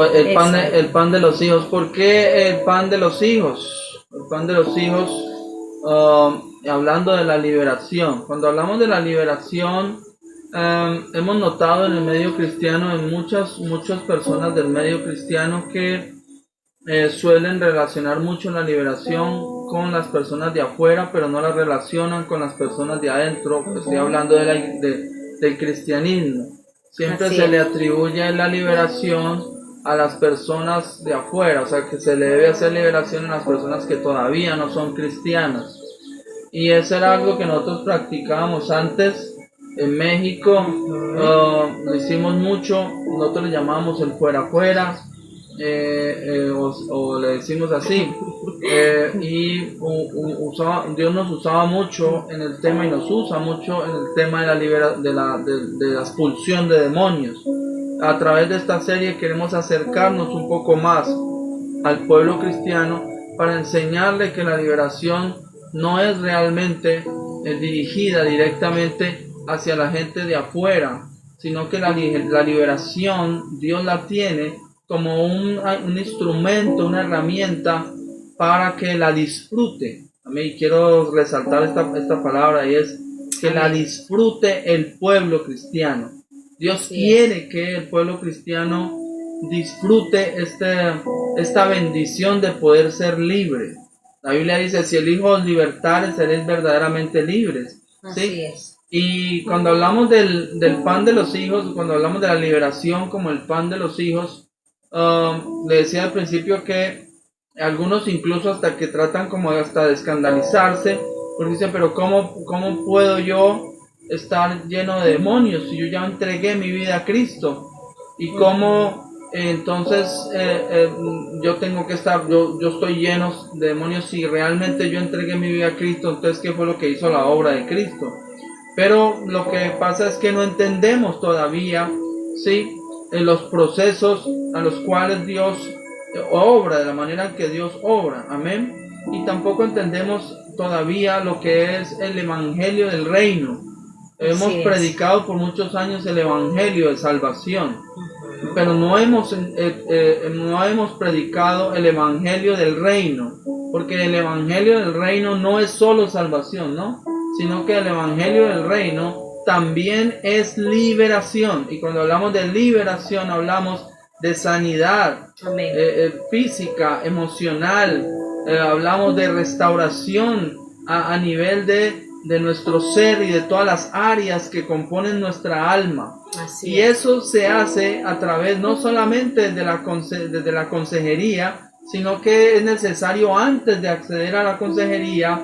El pan de los hijos. ¿Por qué el pan de los hijos? El pan de los hijos, hablando de la liberación. Cuando hablamos de la liberación, hemos notado en el medio cristiano, en muchas personas del medio cristiano que suelen relacionar mucho la liberación con las personas de afuera, pero no la relacionan con las personas de adentro. Estoy hablando del cristianismo. Siempre se le atribuye la liberación a las personas de afuera, o sea que se le debe hacer liberación a las personas que todavía no son cristianas. Y eso era algo que nosotros practicábamos antes en México. Lo hicimos mucho, nosotros le llamábamos el fuera, o le decimos así. Dios nos usaba mucho en el tema, y nos usa mucho en el tema de la expulsión de demonios. A través de esta serie queremos acercarnos un poco más al pueblo cristiano para enseñarle que la liberación no es realmente dirigida directamente hacia la gente de afuera, sino que la liberación Dios la tiene como un instrumento, una herramienta para que la disfrute. A mí quiero resaltar esta palabra, y es que la disfrute el pueblo cristiano. Dios quiere que el pueblo cristiano disfrute esta bendición de poder ser libre. La Biblia dice: si el Hijo os libertare, seréis verdaderamente libres. ¿Sí? Así es. Y cuando hablamos del pan de los hijos, cuando hablamos de la liberación como el pan de los hijos, le decía al principio que algunos incluso hasta que tratan como hasta de escandalizarse, porque dicen: pero ¿cómo puedo yo estar lleno de demonios si yo ya entregué mi vida a Cristo? ¿Y cómo entonces yo tengo que estar, yo estoy lleno de demonios si realmente yo entregué mi vida a Cristo? Entonces, ¿qué fue lo que hizo la obra de Cristo? Pero lo que pasa es que no entendemos todavía, ¿sí?, en los procesos a los cuales Dios obra, de la manera en que Dios obra. Amén. Y tampoco entendemos todavía lo que es el evangelio del reino. Hemos predicado por muchos años el evangelio de salvación, pero no hemos predicado el evangelio del reino, porque el evangelio del reino no es solo salvación, ¿no?, sino que el evangelio del reino también es liberación. Y cuando hablamos de liberación, hablamos de sanidad física, emocional, hablamos de restauración a nivel de nuestro ser y de todas las áreas que componen nuestra alma. Y eso se hace a través no solamente desde la consejería, sino que es necesario, antes de acceder a la consejería,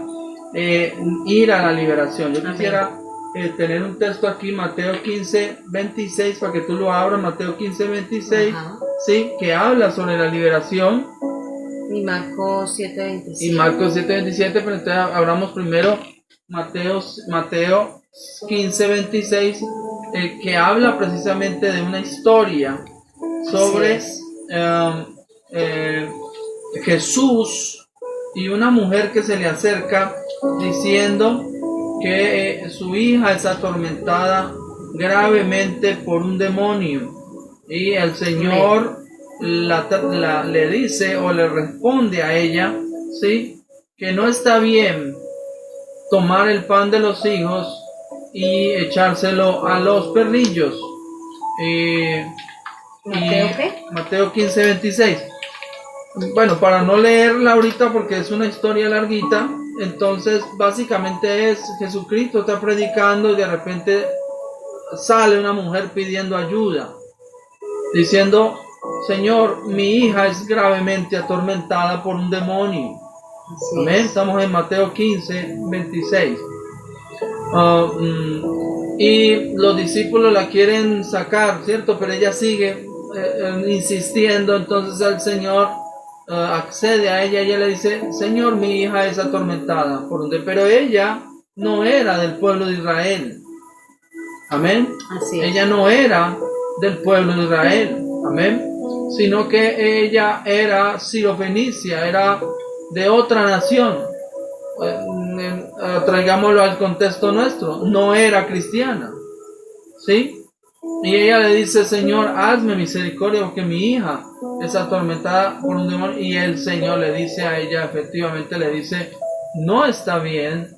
ir a la liberación. Yo quisiera tener un texto aquí, Mateo 15:26, para que tú lo abras. Mateo 15:26, ¿sí?, que habla sobre la liberación. Y Marcos 7:27. Y Marcos 7:27, pero entonces abramos primero Mateo 15:26, que habla precisamente de una historia sobre Jesús y una mujer que se le acerca diciendo que su hija es atormentada gravemente por un demonio, y el Señor le dice, o le responde a ella, ¿sí?, que no está bien tomar el pan de los hijos y echárselo a los perrillos. ¿Mateo qué? Mateo 15:26. Bueno, para no leerla ahorita porque es una historia larguita, entonces básicamente es: Jesucristo está predicando y de repente sale una mujer pidiendo ayuda, diciendo: Señor, mi hija es gravemente atormentada por un demonio. Amén. Estamos en Mateo 15:26. Y los discípulos la quieren sacar, ¿cierto? Pero ella sigue insistiendo. Entonces el Señor accede a ella y ella le dice: Señor, mi hija es atormentada por un demonio. Pero ella no era del pueblo de Israel. Amén. Ella no era del pueblo de Israel. Amén. Sino que ella era sirofenicia, era de otra nación. Traigámoslo al contexto nuestro, no era cristiana, ¿sí? Y ella le dice: Señor, hazme misericordia porque mi hija es atormentada por un demonio y el Señor le dice a ella, efectivamente le dice, no está bien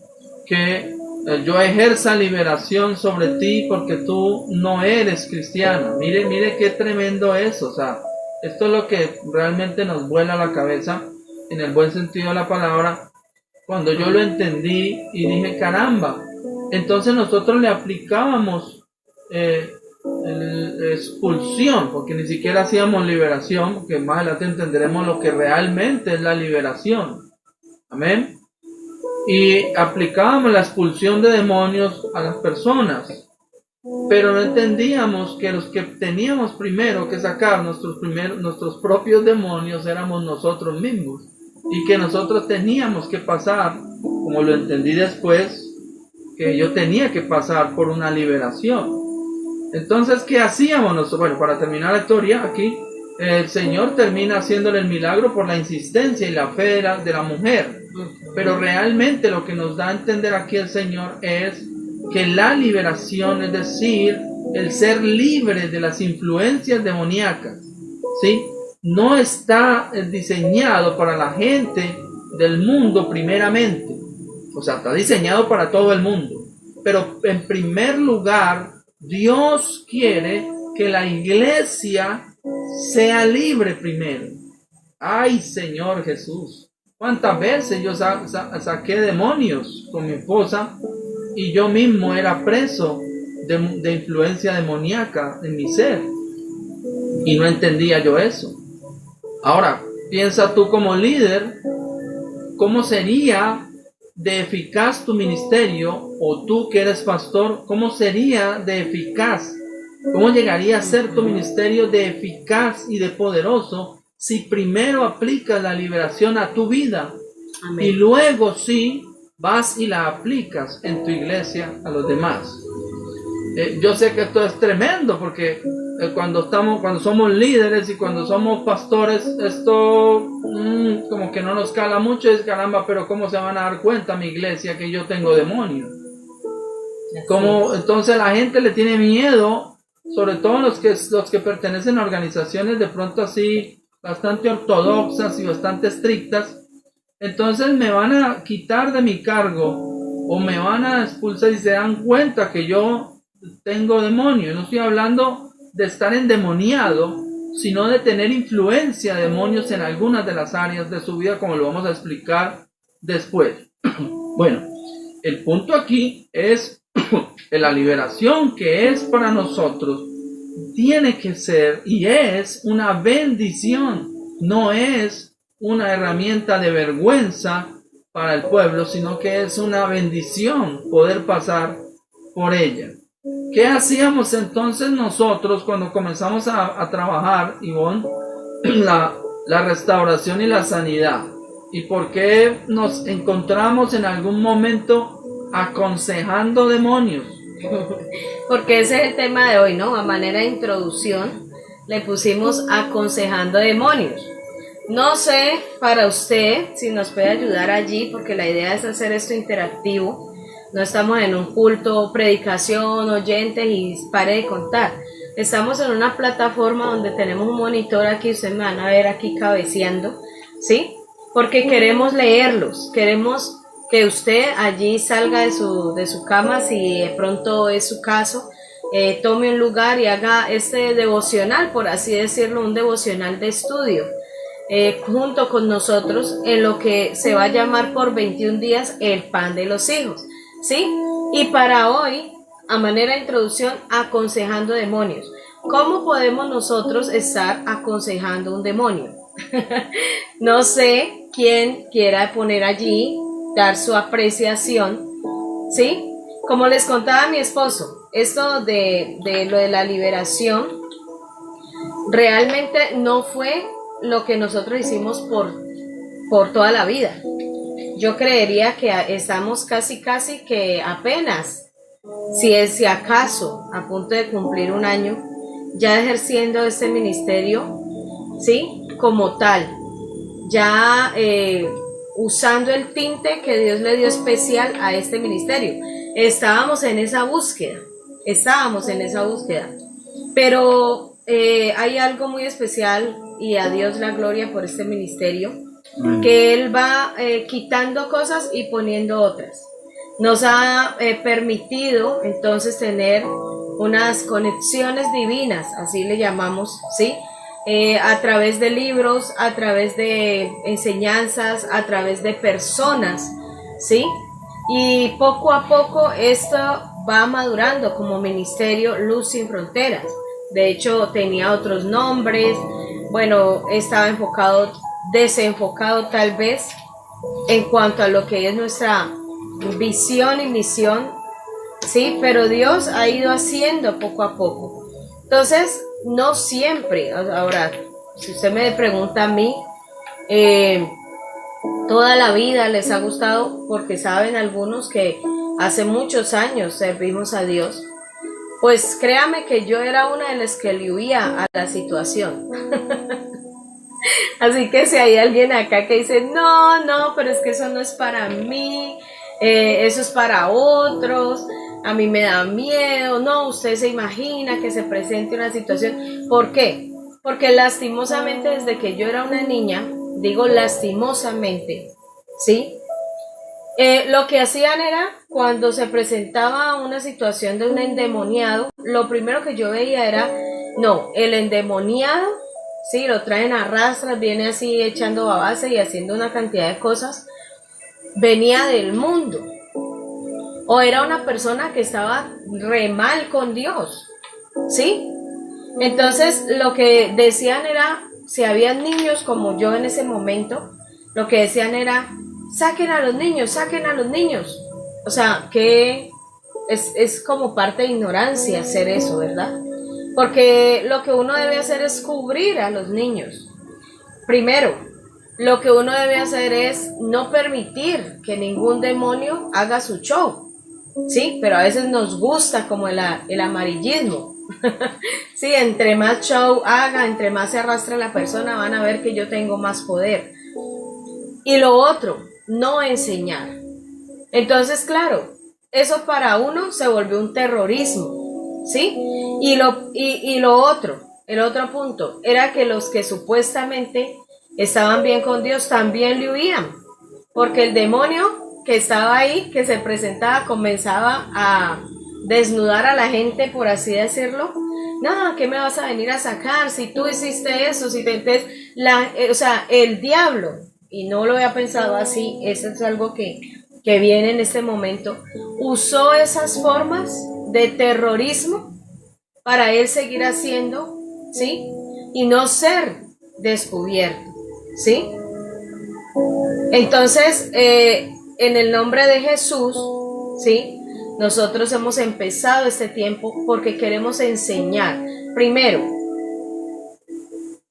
que yo ejerza liberación sobre ti porque tú no eres cristiana. Mire qué tremendo es, o sea, esto es lo que realmente nos vuela la cabeza en el buen sentido de la palabra. Cuando yo lo entendí y dije, caramba, entonces nosotros le aplicábamos expulsión, porque ni siquiera hacíamos liberación, porque más adelante entenderemos lo que realmente es la liberación. Amén. Y aplicábamos la expulsión de demonios a las personas, pero no entendíamos que los que teníamos primero que sacar nuestros propios demonios éramos nosotros mismos, y que nosotros teníamos que pasar, como lo entendí después, que yo tenía que pasar por una liberación. Entonces, ¿qué hacíamos nosotros? Bueno, para terminar la historia aquí, el Señor termina haciéndole el milagro por la insistencia y la fe de la mujer. Pero realmente lo que nos da a entender aquí el Señor es que la liberación, es decir, el ser libre de las influencias demoníacas, ¿sí?, no está diseñado para la gente del mundo primeramente. O sea, está diseñado para todo el mundo. Pero en primer lugar, Dios quiere que la iglesia sea libre primero. Ay, Señor Jesús. ¿Cuántas veces yo saqué demonios con mi esposa y yo mismo era preso de influencia demoníaca en mi ser? Y no entendía yo eso. Ahora, piensa tú como líder, ¿cómo sería de eficaz tu ministerio? O tú que eres pastor, ¿cómo sería de eficaz? ¿Cómo llegaría a ser tu ministerio de eficaz y de poderoso si primero aplicas la liberación a tu vida? Amén. Y luego sí vas y la aplicas en tu iglesia a los demás? Yo sé que esto es tremendo porque cuando somos líderes y cuando somos pastores, esto como que no nos cala mucho. Es caramba, pero ¿cómo se van a dar cuenta mi iglesia que yo tengo demonios? Como entonces la gente le tiene miedo, sobre todo los que pertenecen a organizaciones de pronto así bastante ortodoxas y bastante estrictas. Entonces me van a quitar de mi cargo o me van a expulsar y se dan cuenta que yo tengo demonios. No estoy hablando de estar endemoniado, sino de tener influencia de demonios en algunas de las áreas de su vida, como lo vamos a explicar después. Bueno, el punto aquí es la liberación que es para nosotros tiene que ser y es una bendición, no es una herramienta de vergüenza para el pueblo, sino que es una bendición poder pasar por ella. ¿Qué hacíamos entonces nosotros cuando comenzamos a trabajar, Ivonne, la restauración y la sanidad? ¿Y por qué nos encontramos en algún momento aconsejando demonios? Porque ese es el tema de hoy, ¿no? A manera de introducción le pusimos aconsejando demonios. No sé para usted si nos puede ayudar allí, porque la idea es hacer esto interactivo. No estamos en un culto, predicación, oyentes y pare de contar. Estamos en una plataforma donde tenemos un monitor aquí, ustedes me van a ver aquí cabeceando, ¿sí? Porque queremos leerlos, queremos que usted allí salga de su cama, si de pronto es su caso, tome un lugar y haga este devocional, por así decirlo, un devocional de estudio, junto con nosotros en lo que se va a llamar por 21 días el pan de los hijos, ¿sí? Y para hoy, a manera de introducción, aconsejando demonios. ¿Cómo podemos nosotros estar aconsejando un demonio? No sé quién quiera poner allí, dar su apreciación, ¿sí? Como les contaba mi esposo, esto de lo de la liberación realmente no fue lo que nosotros hicimos por toda la vida. Yo creería que estamos casi que apenas, si acaso, a punto de cumplir un año, ya ejerciendo este ministerio, ¿sí? Como tal, ya usando el tinte que Dios le dio especial a este ministerio. Estábamos en esa búsqueda, pero hay algo muy especial y a Dios la gloria por este ministerio, que Él va quitando cosas y poniendo otras. Nos ha permitido entonces tener unas conexiones divinas, así le llamamos, ¿sí? A través de libros, a través de enseñanzas, a través de personas, ¿sí? Y poco a poco esto va madurando como Ministerio Luz Sin Fronteras. De hecho, tenía otros nombres, bueno, estaba desenfocado tal vez en cuanto a lo que es nuestra visión y misión, ¿sí? Pero Dios ha ido haciendo poco a poco. Entonces, no siempre, ahora, si usted me pregunta a mí, toda la vida les ha gustado, porque saben algunos que hace muchos años servimos a Dios, pues créame que yo era una de las que le huía a la situación. Así que si hay alguien acá que dice, no, pero es que eso no es para mí, eso es para otros, a mí me da miedo, no, usted se imagina que se presente una situación. ¿Por qué? Porque lastimosamente desde que yo era una niña, digo lastimosamente, ¿sí? Lo que hacían era, cuando se presentaba una situación de un endemoniado, lo primero que yo veía era, no, el endemoniado, sí, lo traen a rastras, viene así echando babasa y haciendo una cantidad de cosas, venía del mundo, o era una persona que estaba re mal con Dios, ¿sí? Entonces lo que decían era, si había niños como yo en ese momento, lo que decían era, saquen a los niños, saquen a los niños. O sea, que es como parte de ignorancia hacer eso, ¿verdad? Porque lo que uno debe hacer es cubrir a los niños. Primero, lo que uno debe hacer es no permitir que ningún demonio haga su show, ¿sí? Pero a veces nos gusta como el amarillismo. Sí, entre más show haga, entre más se arrastre la persona, van a ver que yo tengo más poder. Y lo otro, no enseñar. Entonces, claro, eso para uno se volvió un terrorismo, ¿sí? Y lo otro, el otro punto, era que los que supuestamente estaban bien con Dios también le huían, porque el demonio que estaba ahí, que se presentaba, comenzaba a desnudar a la gente, por así decirlo. No, ¿qué me vas a venir a sacar? Si tú hiciste eso, si te... o sea, el diablo, y no lo había pensado así, eso es algo que viene en este momento, usó esas formas de terrorismo para él seguir haciendo, ¿sí? Y no ser descubierto, ¿sí? Entonces, en el nombre de Jesús, ¿sí? Nosotros hemos empezado este tiempo porque queremos enseñar. Primero,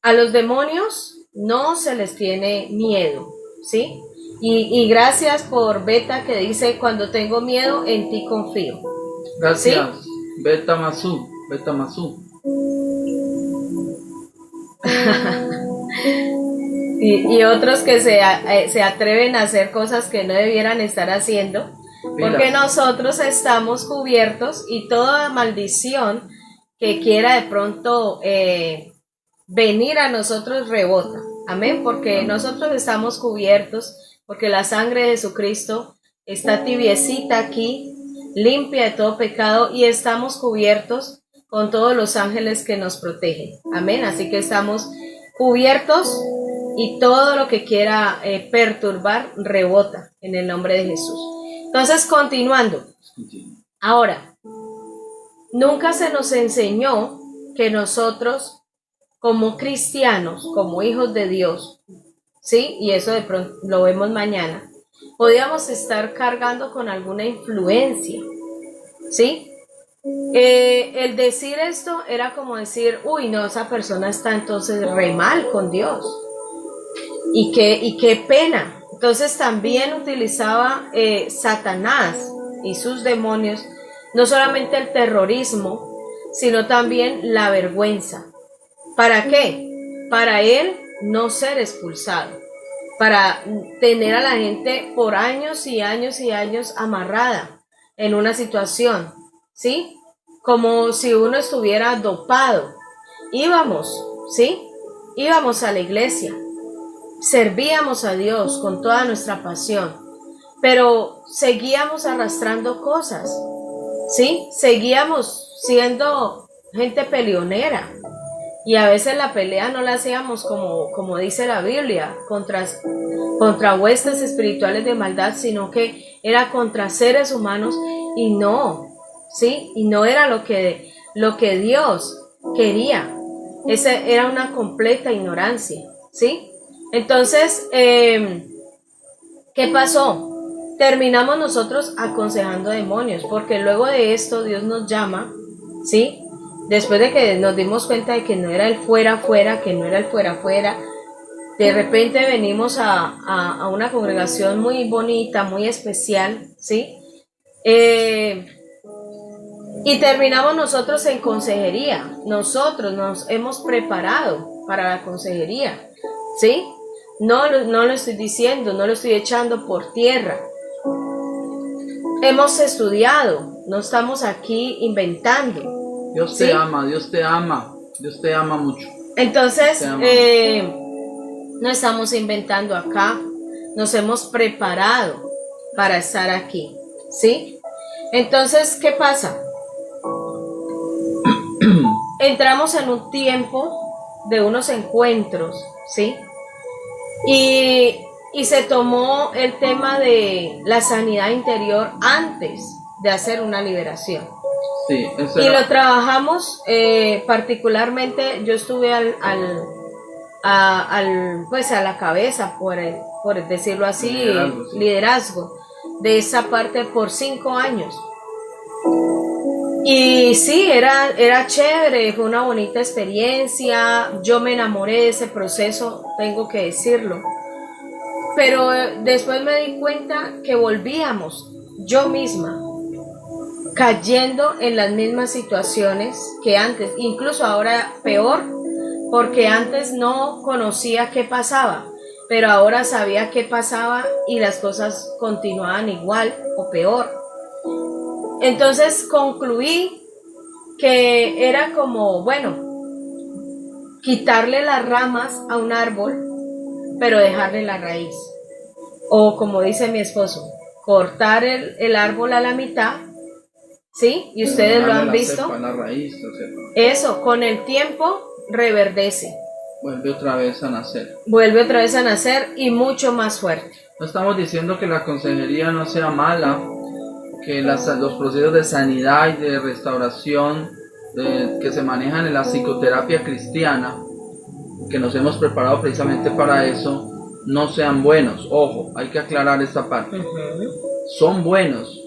a los demonios no se les tiene miedo, ¿sí? Y gracias por Beta que dice, cuando tengo miedo, en ti confío. Gracias, ¿sí? Beta Masú. Y otros que se atreven a hacer cosas que no debieran estar haciendo, porque nosotros estamos cubiertos y toda maldición que quiera de pronto venir a nosotros rebota. Amén, porque nosotros estamos cubiertos, porque la sangre de Jesucristo está tibiecita aquí, limpia de todo pecado, y estamos cubiertos con todos los ángeles que nos protegen. Amén, así que estamos cubiertos y todo lo que quiera perturbar rebota en el nombre de Jesús. Entonces, continuando. Ahora, nunca se nos enseñó que nosotros, como cristianos, como hijos de Dios, ¿sí? Y eso de pronto lo vemos mañana, podíamos estar cargando con alguna influencia, ¿sí? El decir esto era como decir, uy, no, esa persona está entonces re mal con Dios. Y qué pena. Entonces también utilizaba Satanás y sus demonios, no solamente el terrorismo, sino también la vergüenza. ¿Para qué? Para él no ser expulsado, para tener a la gente por años y años y años amarrada en una situación, ¿sí? Como si uno estuviera dopado. Íbamos, ¿sí? íbamos a la iglesia, servíamos a Dios con toda nuestra pasión, pero seguíamos arrastrando cosas, ¿sí? Seguíamos siendo gente peleonera. Y a veces la pelea no la hacíamos como dice la Biblia, contra huestes espirituales de maldad, sino que era contra seres humanos y no, ¿sí? Y no era lo que Dios quería. Esa era una completa ignorancia, ¿sí? Entonces, ¿qué pasó? Terminamos nosotros aconsejando demonios, porque luego de esto Dios nos llama, ¿sí? Después de que nos dimos cuenta de que no era el fuera, que no era el fuera, de repente venimos a una congregación muy bonita, muy especial, ¿sí? Y terminamos nosotros en consejería. Nosotros nos hemos preparado para la consejería, ¿sí? No lo estoy diciendo, no lo estoy echando por tierra. Hemos estudiado, no estamos aquí inventando. Dios te ama, Dios te ama, Dios te ama mucho. Entonces, no estamos inventando acá, nos hemos preparado para estar aquí, ¿sí? Entonces, ¿qué pasa? Entramos en un tiempo de unos encuentros, ¿sí? Y se tomó el tema de la sanidad interior antes de hacer una liberación. Sí, y lo trabajamos particularmente, yo estuve pues a la cabeza, por decirlo así, liderazgo de esa parte por 5 años. Y sí, era chévere, fue una bonita experiencia, yo me enamoré de ese proceso, tengo que decirlo. Pero después me di cuenta que volvíamos, yo misma, cayendo en las mismas situaciones que antes, incluso ahora peor, porque antes no conocía qué pasaba, pero ahora sabía qué pasaba y las cosas continuaban igual o peor. Entonces concluí que era como, bueno, quitarle las ramas a un árbol, pero dejarle la raíz. O como dice mi esposo, cortar el árbol a la mitad. ¿Sí? Y ustedes lo han visto. La raíz, o sea, eso, con el tiempo reverdece. Vuelve otra vez a nacer. Vuelve otra vez a nacer y mucho más fuerte. No estamos diciendo que la consejería no sea mala, que los procesos de sanidad y de restauración que se manejan en la psicoterapia cristiana, que nos hemos preparado precisamente para eso, no sean buenos. Ojo, hay que aclarar esta parte. Son buenos.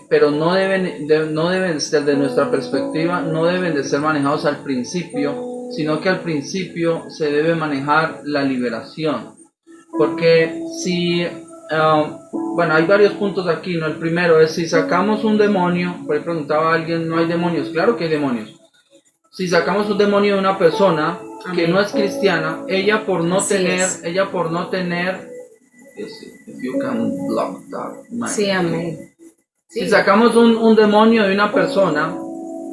Pero no deben desde nuestra perspectiva, no deben de ser manejados al principio, sino que al principio se debe manejar la liberación. Porque si, bueno, hay varios puntos aquí, ¿no? El primero es si sacamos un demonio, por ahí preguntaba a alguien, ¿no hay demonios? Claro que hay demonios. Si sacamos un demonio de una persona que no es cristiana, ella por no tener, if you can block that, sí, amén. Si sacamos un demonio de una persona,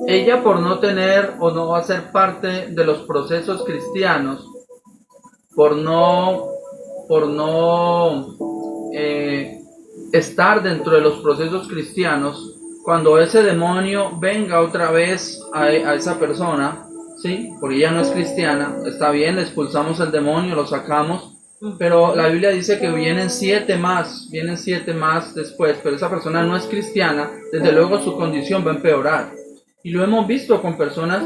ella por no tener o no hacer parte de los procesos cristianos, por no estar dentro de los procesos cristianos, cuando ese demonio venga otra vez a esa persona, ¿sí? Porque ella no es cristiana, está bien, le expulsamos el demonio, lo sacamos. Pero la Biblia dice que vienen 7 más después, pero esa persona no es cristiana, desde luego su condición va a empeorar. Y lo hemos visto con personas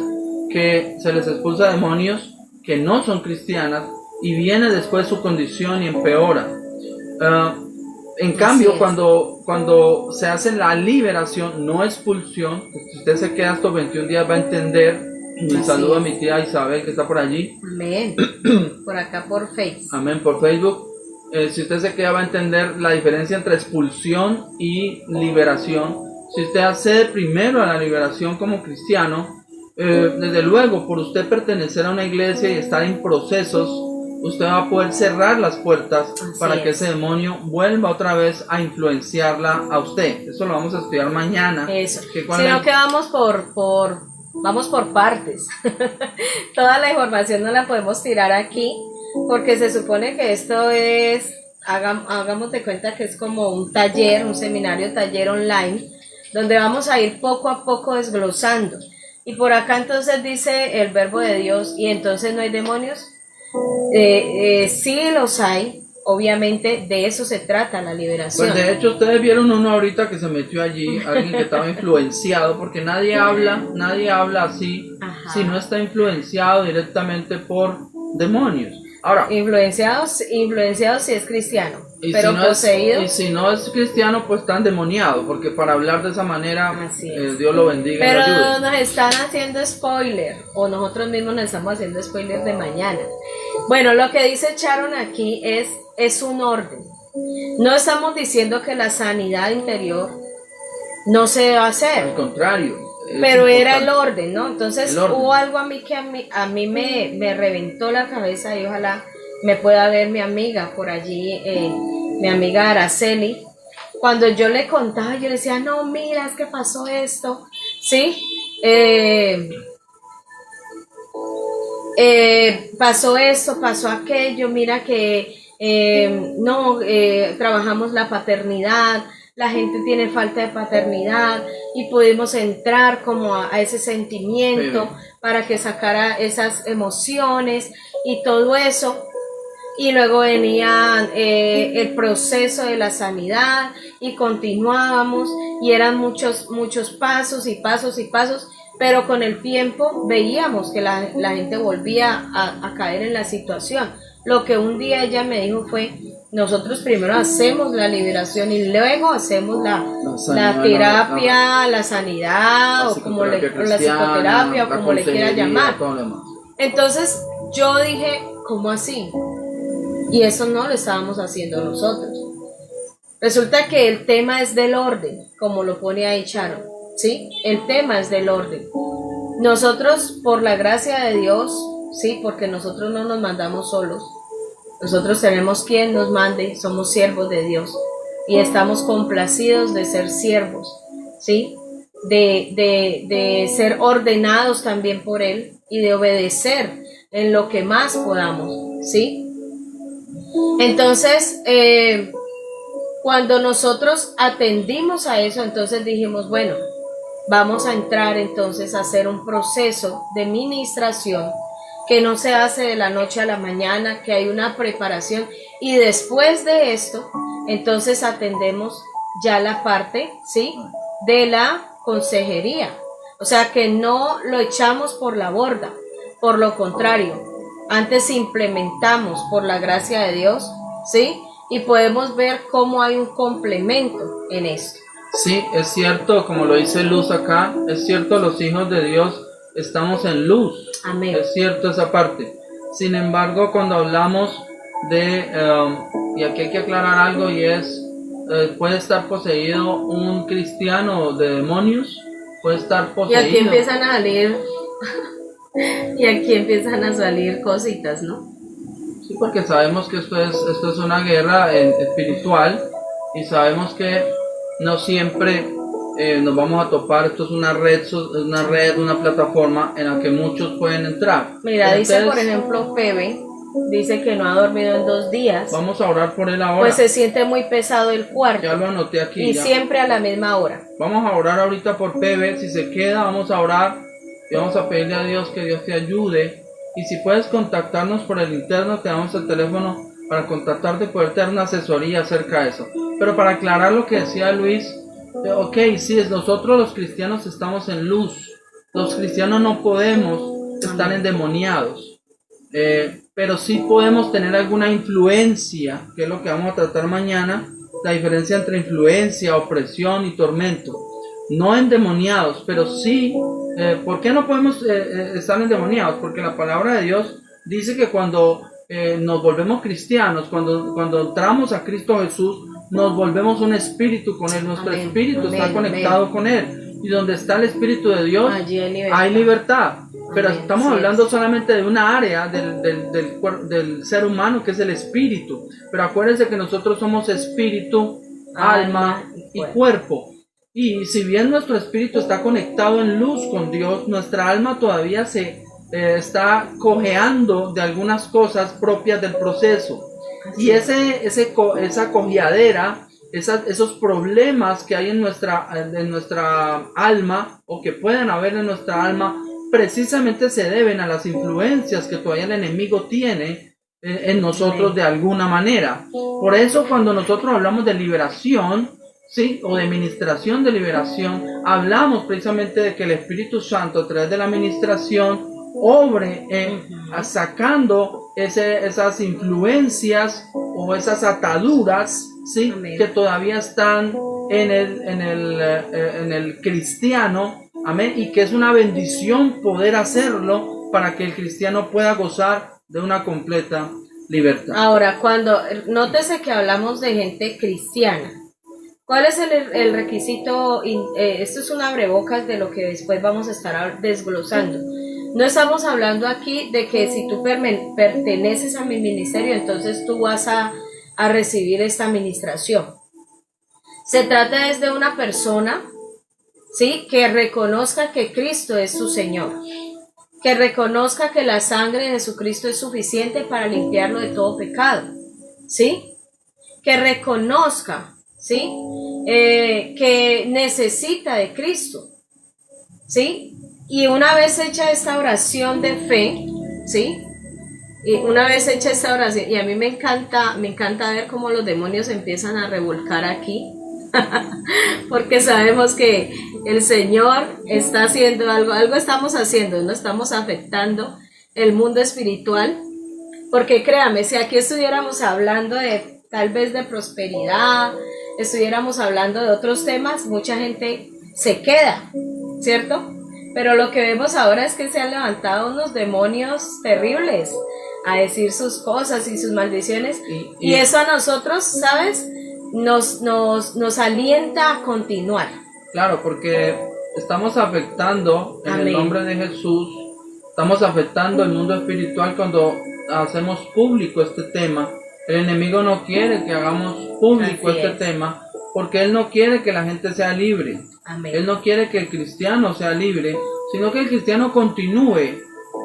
que se les expulsa demonios que no son cristianas y viene después su condición y empeora. En cambio, cuando se hace la liberación, no expulsión, si usted se queda estos 21 días va a entender. Un saludo a mi tía Isabel que está por allí. Amén. Por acá por Facebook. Amén, por Facebook. Si usted se queda va a entender la diferencia entre expulsión y liberación. Si usted accede primero a la liberación como cristiano, desde luego por usted pertenecer a una iglesia y estar en procesos, usted va a poder cerrar las puertas para que ese demonio vuelva otra vez a influenciarla a usted. Eso lo vamos a estudiar mañana. Eso. Si no quedamos por vamos por partes. Toda la información no la podemos tirar aquí, porque se supone que esto es, hagamos de cuenta que es como un taller, un seminario taller online, donde vamos a ir poco a poco desglosando. Y por acá entonces dice el verbo de Dios, y entonces no hay demonios. Sí los hay, obviamente de eso se trata la liberación. Pues de hecho ustedes vieron uno ahorita que se metió allí, alguien que estaba influenciado, porque nadie habla así. Ajá. Si no está influenciado directamente por demonios. Ahora, influenciados si es cristiano, pero si no poseído. Y si no es cristiano, pues está endemoniado, porque para hablar de esa manera, Dios lo bendiga. Pero y lo ayude. nos están haciendo spoiler, o nosotros mismos nos estamos haciendo spoiler de mañana. Bueno, lo que dice Sharon aquí es un orden. No estamos diciendo que la sanidad interior no se va a hacer. Al contrario. Pero era el orden, ¿no? Entonces hubo algo a mí que a mí me reventó la cabeza, y ojalá me pueda ver mi amiga por allí, mi amiga Araceli. Cuando yo le contaba, yo le decía, no, mira, es que pasó esto, ¿sí? Pasó esto, pasó aquello, mira que trabajamos la paternidad, la gente tiene falta de paternidad, y pudimos entrar como a ese sentimiento para que sacara esas emociones y todo eso. Y luego venía el proceso de la sanidad, y continuábamos, y eran muchos pasos y pasos y pasos, pero con el tiempo veíamos que la gente volvía a caer en la situación. Lo que un día ella me dijo fue, nosotros primero hacemos la liberación y luego hacemos la terapia, la sanidad, o la psicoterapia, o como le quiera llamar. Entonces yo dije, ¿cómo así? Y eso no lo estábamos haciendo nosotros. Resulta que el tema es del orden, como lo pone ahí Sharon, ¿sí? El tema es del orden. Nosotros, por la gracia de Dios, ¿sí? Porque nosotros no nos mandamos solos. Nosotros tenemos quien nos mande, somos siervos de Dios y estamos complacidos de ser siervos, ¿sí? De ser ordenados también por Él y de obedecer en lo que más podamos, ¿sí? Entonces, cuando nosotros atendimos a eso, entonces dijimos, bueno, vamos a entrar entonces a hacer un proceso de ministración que no se hace de la noche a la mañana, que hay una preparación, y después de esto, entonces atendemos ya la parte, ¿sí?, de la consejería. O sea, que no lo echamos por la borda, por lo contrario, antes implementamos por la gracia de Dios, ¿sí?, y podemos ver cómo hay un complemento en esto. Sí, es cierto, como lo dice Luz acá, es cierto, los hijos de Dios estamos en luz. Amén. Es cierto esa parte. Sin embargo, cuando hablamos de, y aquí hay que aclarar algo, y es, puede estar poseído un cristiano de demonios, puede estar poseído. Y aquí empiezan a salir, cositas, ¿no? Sí, porque sabemos que esto es una guerra espiritual, y sabemos que no siempre nos vamos a topar. Esto es una red, una plataforma en la que muchos pueden entrar. Mira, dice por ejemplo Pepe, dice que no ha dormido en 2 días. Vamos a orar por él ahora. Pues se siente muy pesado el cuarto. Ya lo anoté aquí. Y ya. Siempre a la misma hora. Vamos a orar ahorita por Pepe. Si se queda, vamos a orar y vamos a pedirle a Dios que Dios te ayude. Y si puedes contactarnos por el interno, te damos el teléfono para contactarte y poder tener una asesoría acerca de eso. Pero para aclarar lo que decía Luis, ok, sí, nosotros los cristianos estamos en luz. Los cristianos no podemos estar endemoniados, pero sí podemos tener alguna influencia, que es lo que vamos a tratar mañana, la diferencia entre influencia, opresión y tormento. No endemoniados, pero sí, ¿por qué no podemos estar endemoniados? Porque la palabra de Dios dice que cuando nos volvemos cristianos, cuando entramos a Cristo Jesús, nos volvemos un espíritu con Él. Nuestro espíritu está conectado con Él, y donde está el Espíritu de Dios hay libertad. Pero estamos hablando solamente de una área del ser humano, que es el espíritu. Pero acuérdense que nosotros somos espíritu, alma y cuerpo. Y si bien nuestro espíritu está conectado en luz con Dios, nuestra alma todavía se está cojeando de algunas cosas propias del proceso. Y esa cojeadera, esos problemas que hay en nuestra alma, o que pueden haber en nuestra alma, precisamente se deben a las influencias que todavía el enemigo tiene en nosotros de alguna manera. Por eso cuando nosotros hablamos de liberación, ¿sí?, o de ministración de liberación, hablamos precisamente de que el Espíritu Santo a través de la ministración obre sacando esas influencias o esas ataduras, ¿sí?, que todavía están en el cristiano, amén, y que es una bendición poder hacerlo para que el cristiano pueda gozar de una completa libertad. Ahora, nótese que hablamos de gente cristiana, ¿cuál es el requisito? Esto es un abrebocas de lo que después vamos a estar desglosando. No estamos hablando aquí de que si tú perteneces a mi ministerio, entonces tú vas a recibir esta administración. Se trata de una persona, ¿sí?, que reconozca que Cristo es su Señor, que reconozca que la sangre de Jesucristo es suficiente para limpiarlo de todo pecado, ¿sí?, que reconozca, ¿sí?, que necesita de Cristo, ¿sí? Y una vez hecha esta oración de fe, ¿sí?, y una vez hecha esta oración, y a mí me encanta ver cómo los demonios empiezan a revolcar aquí, porque sabemos que el Señor está haciendo algo estamos haciendo, no estamos afectando el mundo espiritual, porque créame, si aquí estuviéramos hablando de tal vez de prosperidad, estuviéramos hablando de otros temas, mucha gente se queda, ¿cierto? Pero lo que vemos ahora es que se han levantado unos demonios terribles a decir sus cosas y sus maldiciones, y eso a nosotros, ¿sabes?, nos alienta a continuar. Claro, porque estamos afectando en el nombre de Jesús, estamos afectando el mundo espiritual cuando hacemos público este tema. El enemigo no quiere que hagamos público este tema, porque él no quiere que la gente sea libre. Amén. Él no quiere que el cristiano sea libre, sino que el cristiano continúe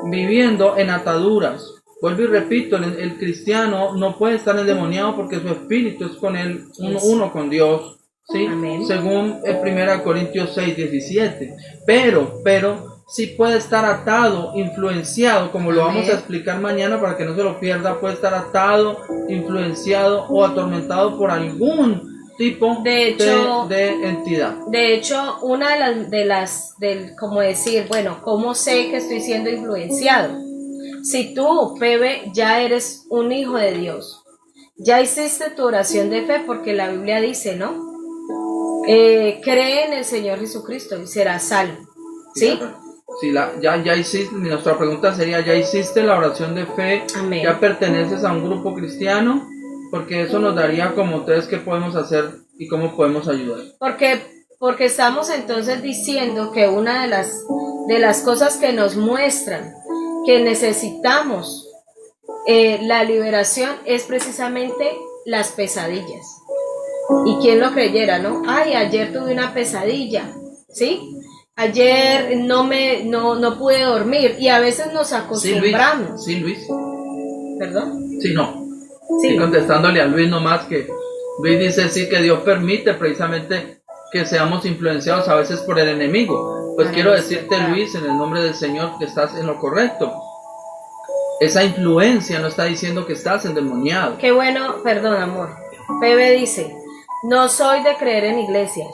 viviendo en ataduras. Vuelvo y repito, el cristiano no puede estar endemoniado porque su espíritu es con él, uno con Dios, ¿sí? Amén. Según 1 Corintios 6:17. Pero sí puede estar atado, influenciado, como lo vamos a explicar mañana para que no se lo pierda, puede estar atado, influenciado o atormentado por algún tipo de entidad. De hecho, una de las como decir, bueno, ¿cómo sé que estoy siendo influenciado? Si tú, Pepe, ya eres un hijo de Dios, ya hiciste tu oración de fe, porque la Biblia dice, ¿no? Cree en el Señor Jesucristo y serás salvo, ¿sí? Sí, ya hiciste, nuestra pregunta sería, ¿ya hiciste la oración de fe? Amén. ¿Ya perteneces a un grupo cristiano? Porque eso nos daría como ustedes qué podemos hacer y cómo podemos ayudar. Porque estamos entonces diciendo que una de las cosas que nos muestran que necesitamos la liberación es precisamente las pesadillas. ¿Y quién lo creyera, no? Ay, ayer tuve una pesadilla, ¿sí? Ayer no pude dormir, y a veces nos acostumbramos. Sí, Luis. ¿Perdón? Sí, no. Sí. Y contestándole a Luis nomás, que Luis dice sí que Dios permite precisamente que seamos influenciados a veces por el enemigo. Pues quiero decirte, Luis, en el nombre del Señor, que estás en lo correcto. Esa influencia no está diciendo que estás endemoniado. Qué bueno, perdón, amor. Pepe dice, no soy de creer en iglesias.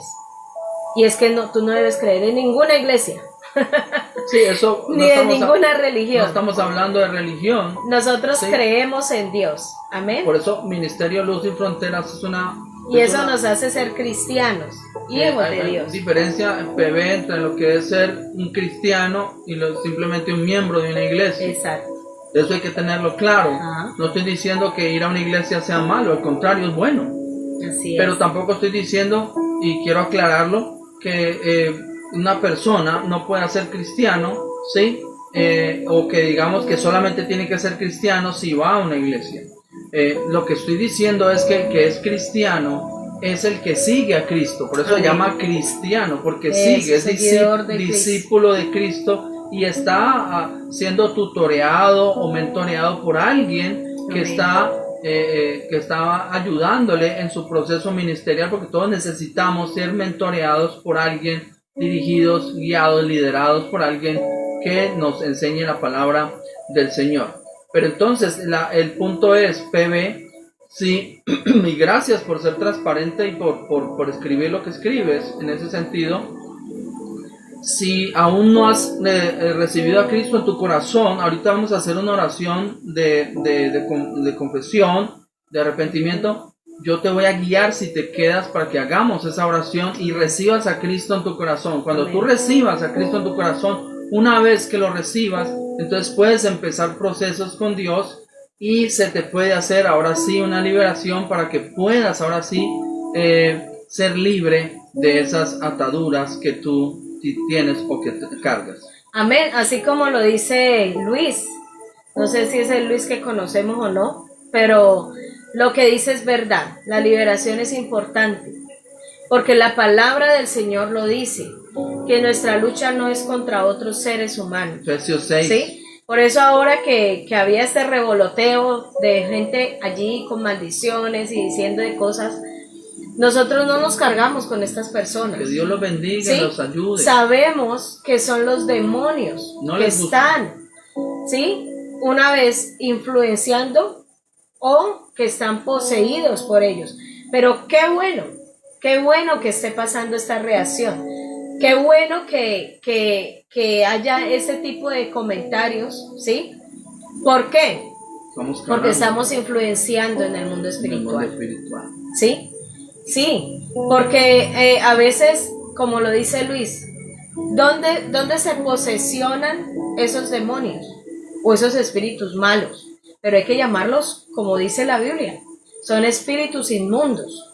Y es que tú no debes creer en ninguna iglesia. Sí, eso ni de ninguna religión. No estamos hablando de religión. Nosotros creemos en Dios. Amén. Por eso Ministerio Luz Sin Fronteras es una... Y eso nos hace ser cristianos, hijos de Dios. Hay diferencia, PB, entre lo que es ser un cristiano y simplemente un miembro de una iglesia. Exacto. Eso hay que tenerlo claro. Ajá. No estoy diciendo que ir a una iglesia sea malo, al contrario, es bueno. Así es. Pero tampoco estoy diciendo, y quiero aclararlo, que una persona no pueda ser cristiano, ¿sí? O que digamos que solamente tiene que ser cristiano si va a una iglesia. Lo que estoy diciendo es que el que es cristiano es el que sigue a Cristo, por eso se llama cristiano, porque sigue, es discípulo de Cristo y está siendo tutoreado o mentoreado por alguien que está ayudándole en su proceso ministerial, porque todos necesitamos ser mentoreados por alguien, dirigidos, guiados, liderados por alguien que nos enseñe la palabra del Señor. Pero entonces el punto es, PB, sí, y gracias por ser transparente y por escribir lo que escribes en ese sentido. Si aún no has recibido a Cristo en tu corazón, ahorita vamos a hacer una oración de confesión, de arrepentimiento. Yo te voy a guiar si te quedas para que hagamos esa oración y recibas a Cristo en tu corazón. Cuando tú recibas a Cristo en tu corazón, una vez que lo recibas, entonces puedes empezar procesos con Dios y se te puede hacer ahora sí una liberación para que puedas ahora sí ser libre de esas ataduras que tú tienes o que te cargas. Amén, así como lo dice Luis. No sé si es el Luis que conocemos o no, pero lo que dice es verdad. La liberación es importante, porque la palabra del Señor lo dice, que nuestra lucha no es contra otros seres humanos. Efesios 6. ¿Sí? Por eso ahora que había este revoloteo de gente allí con maldiciones y diciendo de cosas, nosotros no nos cargamos con estas personas. Que Dios los bendiga, ¿sí? los ayude. Sabemos que son los demonios que están, ¿sí? Una vez influenciando o que están poseídos por ellos. Pero qué bueno que esté pasando esta reacción. Qué bueno que haya ese tipo de comentarios, ¿sí? ¿Por qué? Porque estamos influenciando en el mundo espiritual. ¿Sí? Sí, porque a veces, como lo dice Luis, ¿dónde se posesionan esos demonios o esos espíritus malos? Pero hay que llamarlos como dice la Biblia, son espíritus inmundos,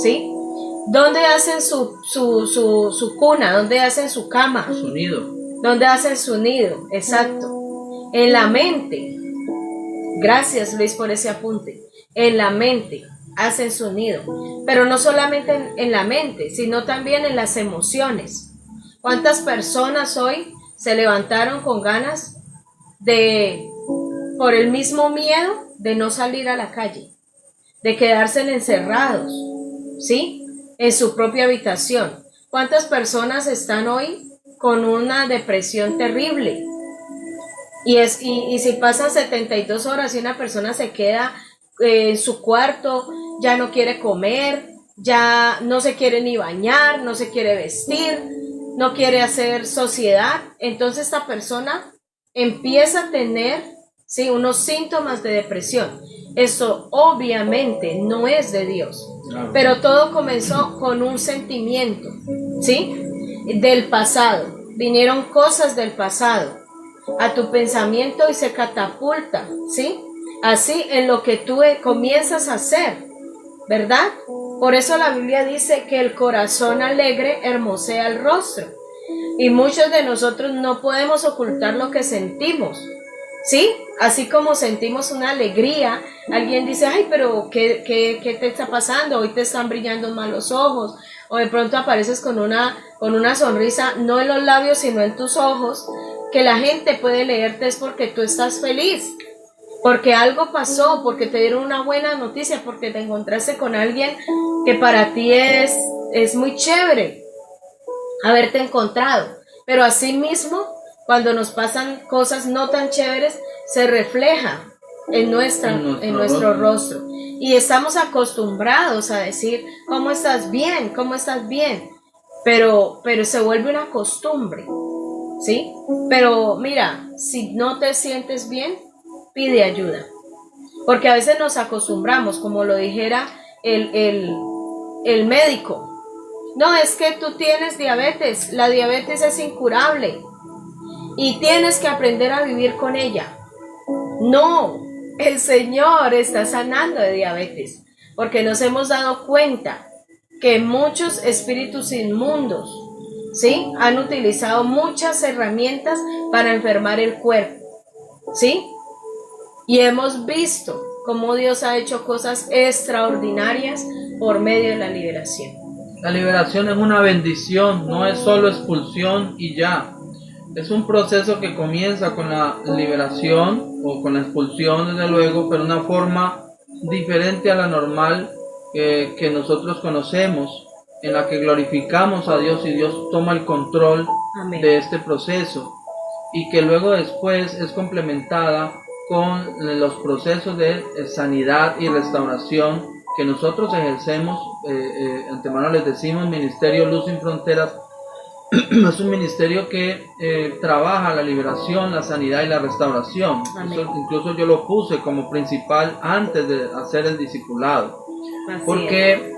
¿sí? ¿Dónde hacen su cuna? ¿Dónde hacen su cama? Su nido. ¿Dónde hacen su nido? Exacto. En la mente. Gracias, Luis, por ese apunte. En la mente hacen su nido. Pero no solamente en la mente, sino también en las emociones. ¿Cuántas personas hoy se levantaron con ganas por el mismo miedo de no salir a la calle, de quedarse encerrados, ¿sí? En su propia habitación? ¿Cuántas personas están hoy con una depresión terrible? Y si pasan 72 horas y una persona se queda en su cuarto, ya no quiere comer, ya no se quiere ni bañar, no se quiere vestir, no quiere hacer sociedad, entonces esta persona empieza a tener, ¿sí?, unos síntomas de depresión. Eso obviamente no es de Dios, pero todo comenzó con un sentimiento, ¿sí?, del pasado. Vinieron cosas del pasado a tu pensamiento y se catapulta, ¿sí?, así en lo que tú comienzas a hacer, ¿verdad? Por eso la Biblia dice que el corazón alegre hermosea el rostro. Y muchos de nosotros no podemos ocultar lo que sentimos, ¿sí? Así como sentimos una alegría, alguien dice, ay, pero ¿qué te está pasando? Hoy te están brillando más los ojos. O de pronto apareces con una sonrisa, no en los labios, sino en tus ojos, que la gente puede leerte es porque tú estás feliz. Porque algo pasó, porque te dieron una buena noticia, porque te encontraste con alguien que para ti es muy chévere haberte encontrado. Pero así mismo, cuando nos pasan cosas no tan chéveres, se refleja en nuestro rostro. Y estamos acostumbrados a decir, ¿cómo estás bien? ¿Cómo estás bien? Pero se vuelve una costumbre, ¿sí? Pero mira, si no te sientes bien, pide ayuda. Porque a veces nos acostumbramos, como lo dijera el médico. No, es que tú tienes diabetes, la diabetes es incurable y tienes que aprender a vivir con ella. No, el Señor está sanando de diabetes, porque nos hemos dado cuenta que muchos espíritus inmundos, ¿sí?, han utilizado muchas herramientas para enfermar el cuerpo, ¿sí? Y hemos visto cómo Dios ha hecho cosas extraordinarias por medio de la liberación. La liberación es una bendición, no es solo expulsión y ya. Es un proceso que comienza con la liberación o con la expulsión, desde luego, pero una forma diferente a la normal que nosotros conocemos, en la que glorificamos a Dios y Dios toma el control Amén. de este proceso, y que luego después es complementada con los procesos de sanidad y restauración que nosotros ejercemos. Antemano les decimos, Ministerio Luz Sin Fronteras es un ministerio que trabaja la liberación, la sanidad y la restauración. Eso, incluso yo lo puse como principal antes de hacer el discipulado, porque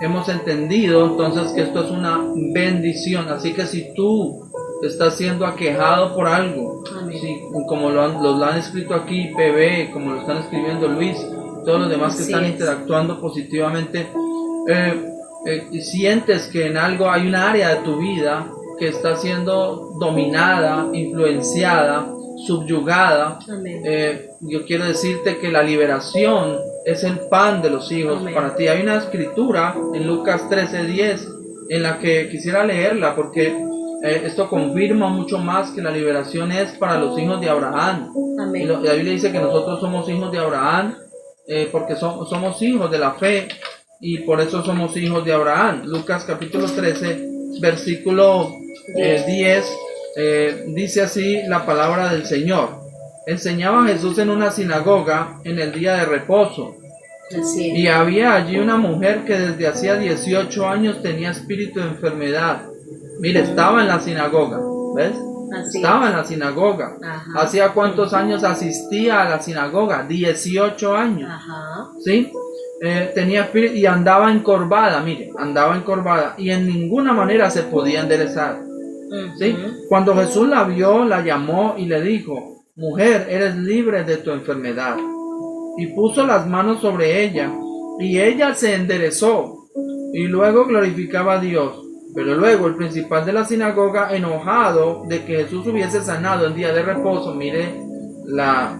hemos entendido entonces que esto es una bendición. Así que si tú estás siendo aquejado por algo, si, como lo han escrito aquí PB, como lo están escribiendo Luis, todos los demás que están interactuando positivamente, y sientes que en algo hay un área de tu vida que está siendo dominada, influenciada, subyugada, yo quiero decirte que la liberación es el pan de los hijos. Amén. Para ti hay una escritura en Lucas 13:10 en la que quisiera leerla, porque esto confirma mucho más que la liberación es para los hijos de Abraham. Amén. La Biblia dice que nosotros somos hijos de Abraham porque somos hijos de la fe, y por eso somos hijos de Abraham. Lucas capítulo 13, versículo 10, dice así la palabra del Señor. Enseñaba Jesús en una sinagoga en el día de reposo. Y había allí una mujer que desde hacía 18 años tenía espíritu de enfermedad. Mire, estaba en la sinagoga, ¿ves? Estaba en la sinagoga. Ajá. ¿Hacía cuántos años asistía a la sinagoga? 18 años. Ajá. ¿Sí? Tenía espíritu y andaba encorvada, mire, andaba encorvada y en ninguna manera se podía enderezar. ¿Sí? Cuando Jesús la vio, la llamó y le dijo: mujer, eres libre de tu enfermedad. Y puso las manos sobre ella y ella se enderezó y luego glorificaba a Dios. Pero luego el principal de la sinagoga, enojado de que Jesús hubiese sanado en día de reposo, mire la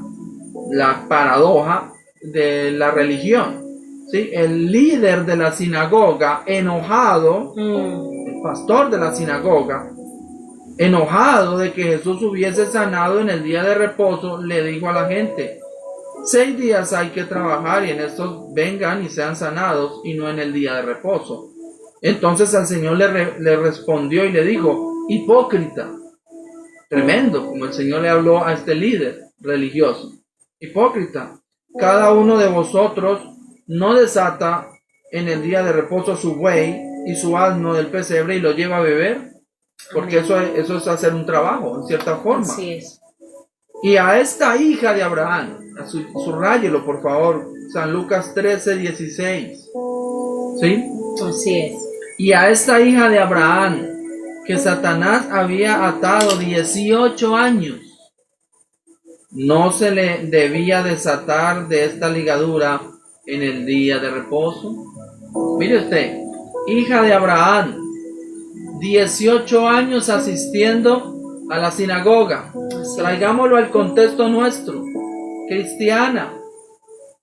paradoja de la religión, ¿sí? El líder de la sinagoga, enojado, el pastor de la sinagoga, enojado de que Jesús hubiese sanado en el día de reposo, le dijo a la gente: 6 días hay que trabajar y en estos vengan y sean sanados, y no en el día de reposo. Entonces el Señor le respondió y le dijo: hipócrita. Tremendo como el Señor le habló a este líder religioso. Hipócrita, cada uno de vosotros no desata en el día de reposo su buey y su asno del pesebre y lo lleva a beber, porque eso es hacer un trabajo en cierta forma. Así es. Y a esta hija de Abraham, subrayelo por favor, San Lucas 13:16, ¿sí? Así es. Y a esta hija de Abraham, que Satanás había atado 18 años, ¿no se le debía desatar de esta ligadura en el día de reposo? Mire usted, hija de Abraham, 18 años asistiendo a la sinagoga. Traigámoslo al contexto nuestro, cristiana,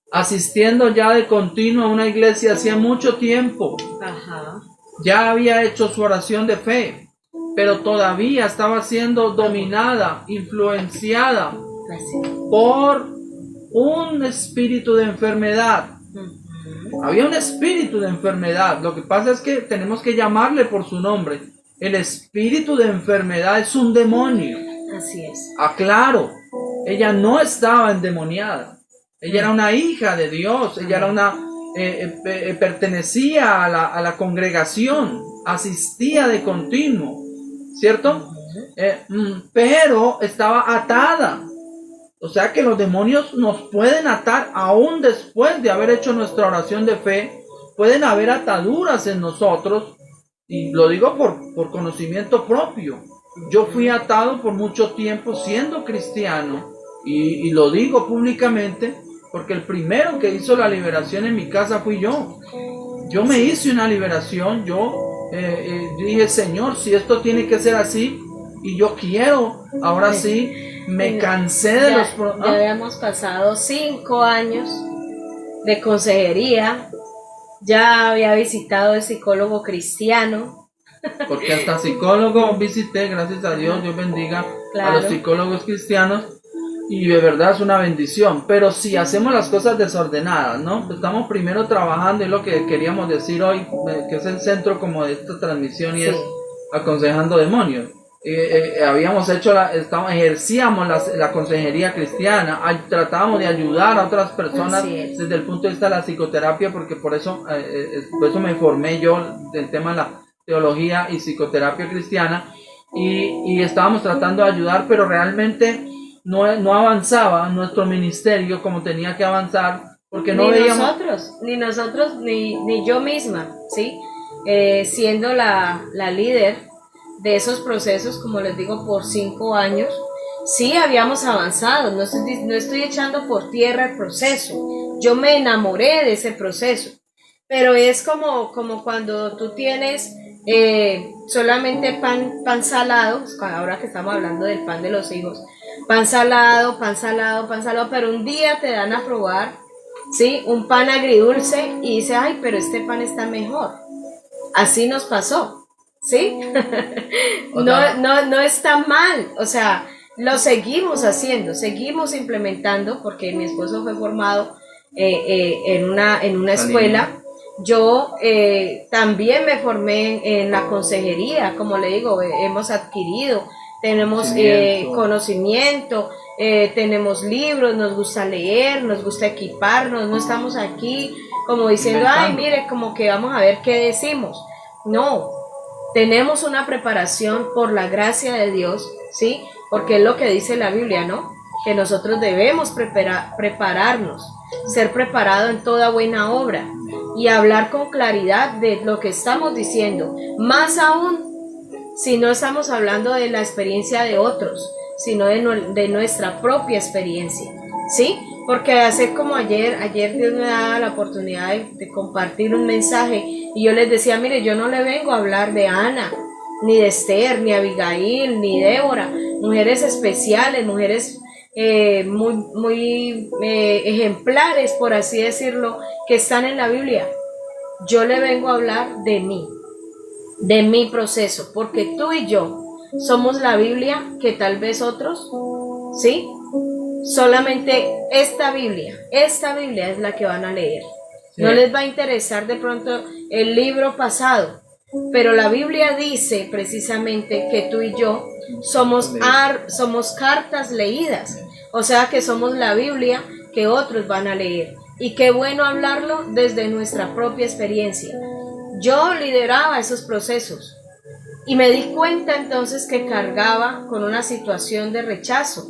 asistiendo ya de continuo a una iglesia hacía mucho tiempo. Ajá. Ya había hecho su oración de fe, pero todavía estaba siendo dominada, influenciada por un espíritu de enfermedad. Había un espíritu de enfermedad. Lo que pasa es que tenemos que llamarle por su nombre. El espíritu de enfermedad es un demonio. Así es. Aclaro, ella no estaba endemoniada. Ella era una hija de Dios. Ella era una pertenecía a la congregación, asistía de continuo, ¿cierto? Pero estaba atada. O sea que los demonios nos pueden atar aún después de haber hecho nuestra oración de fe. Pueden haber ataduras en nosotros, y lo digo por conocimiento propio. Yo fui atado por mucho tiempo siendo cristiano, y lo digo públicamente, porque el primero que hizo la liberación en mi casa fui yo. Yo me hice una liberación. Yo dije: Señor, si esto tiene que ser así, y yo quiero ahora sí me cansé de ya, los... ya habíamos pasado 5 años de consejería, ya había visitado el psicólogo cristiano. Porque hasta psicólogo visité, gracias a Dios, Dios bendiga Claro. a los psicólogos cristianos, y de verdad es una bendición. Pero si hacemos las cosas desordenadas, ¿no? Estamos primero trabajando, y lo que queríamos decir hoy, que es el centro como de esta transmisión, y Sí. es aconsejando demonios. Habíamos hecho, ejercíamos la consejería cristiana, tratábamos de ayudar a otras personas desde el punto de vista de la psicoterapia, porque por eso me formé yo del tema de la teología y psicoterapia cristiana, y estábamos tratando de ayudar, pero realmente no avanzaba nuestro ministerio como tenía que avanzar, porque no veíamos... Ni nosotros, ni yo misma, ¿sí? Siendo la líder de esos procesos, como les digo, por 5 años, sí habíamos avanzado, no estoy echando por tierra el proceso, yo me enamoré de ese proceso, pero es como cuando tú tienes solamente pan salado, ahora que estamos hablando del pan de los hijos, pan salado, pero un día te dan a probar, ¿sí? Un pan agridulce y dices, ay, pero este pan está mejor. Así nos pasó. ¿Sí? No está mal, o sea, lo seguimos haciendo, seguimos implementando, porque mi esposo fue formado en una escuela. Yo tambi5 me formé en la consejería, como le digo, hemos adquirido, tenemos conocimiento, tenemos libros, nos gusta leer, nos gusta equiparnos, no estamos aquí como diciendo, ay, mire, como que vamos a ver qué decimos. No, tenemos una preparación por la gracia de Dios, ¿sí? Porque es lo que dice la Biblia, ¿no? Que nosotros debemos prepararnos, ser preparados en toda buena obra y hablar con claridad de lo que estamos diciendo. Más aún, si no estamos hablando de la experiencia de otros, sino de nuestra propia experiencia, ¿sí? Porque hacer como ayer Dios me daba la oportunidad de compartir un mensaje y yo les decía, mire, yo no le vengo a hablar de Ana, ni de Esther, ni Abigail, ni Débora, mujeres especiales, mujeres muy ejemplares, por así decirlo, que están en la Biblia. Yo le vengo a hablar de mí, de mi proceso, porque tú y yo somos la Biblia que tal vez otros, ¿sí? Solamente esta Biblia es la que van a leer. Sí. No les va a interesar de pronto el libro pasado, pero la Biblia dice precisamente que tú y yo somos cartas leídas, o sea que somos la Biblia que otros van a leer. Y qué bueno hablarlo desde nuestra propia experiencia. Yo lideraba esos procesos y me di cuenta entonces que cargaba con una situación de rechazo,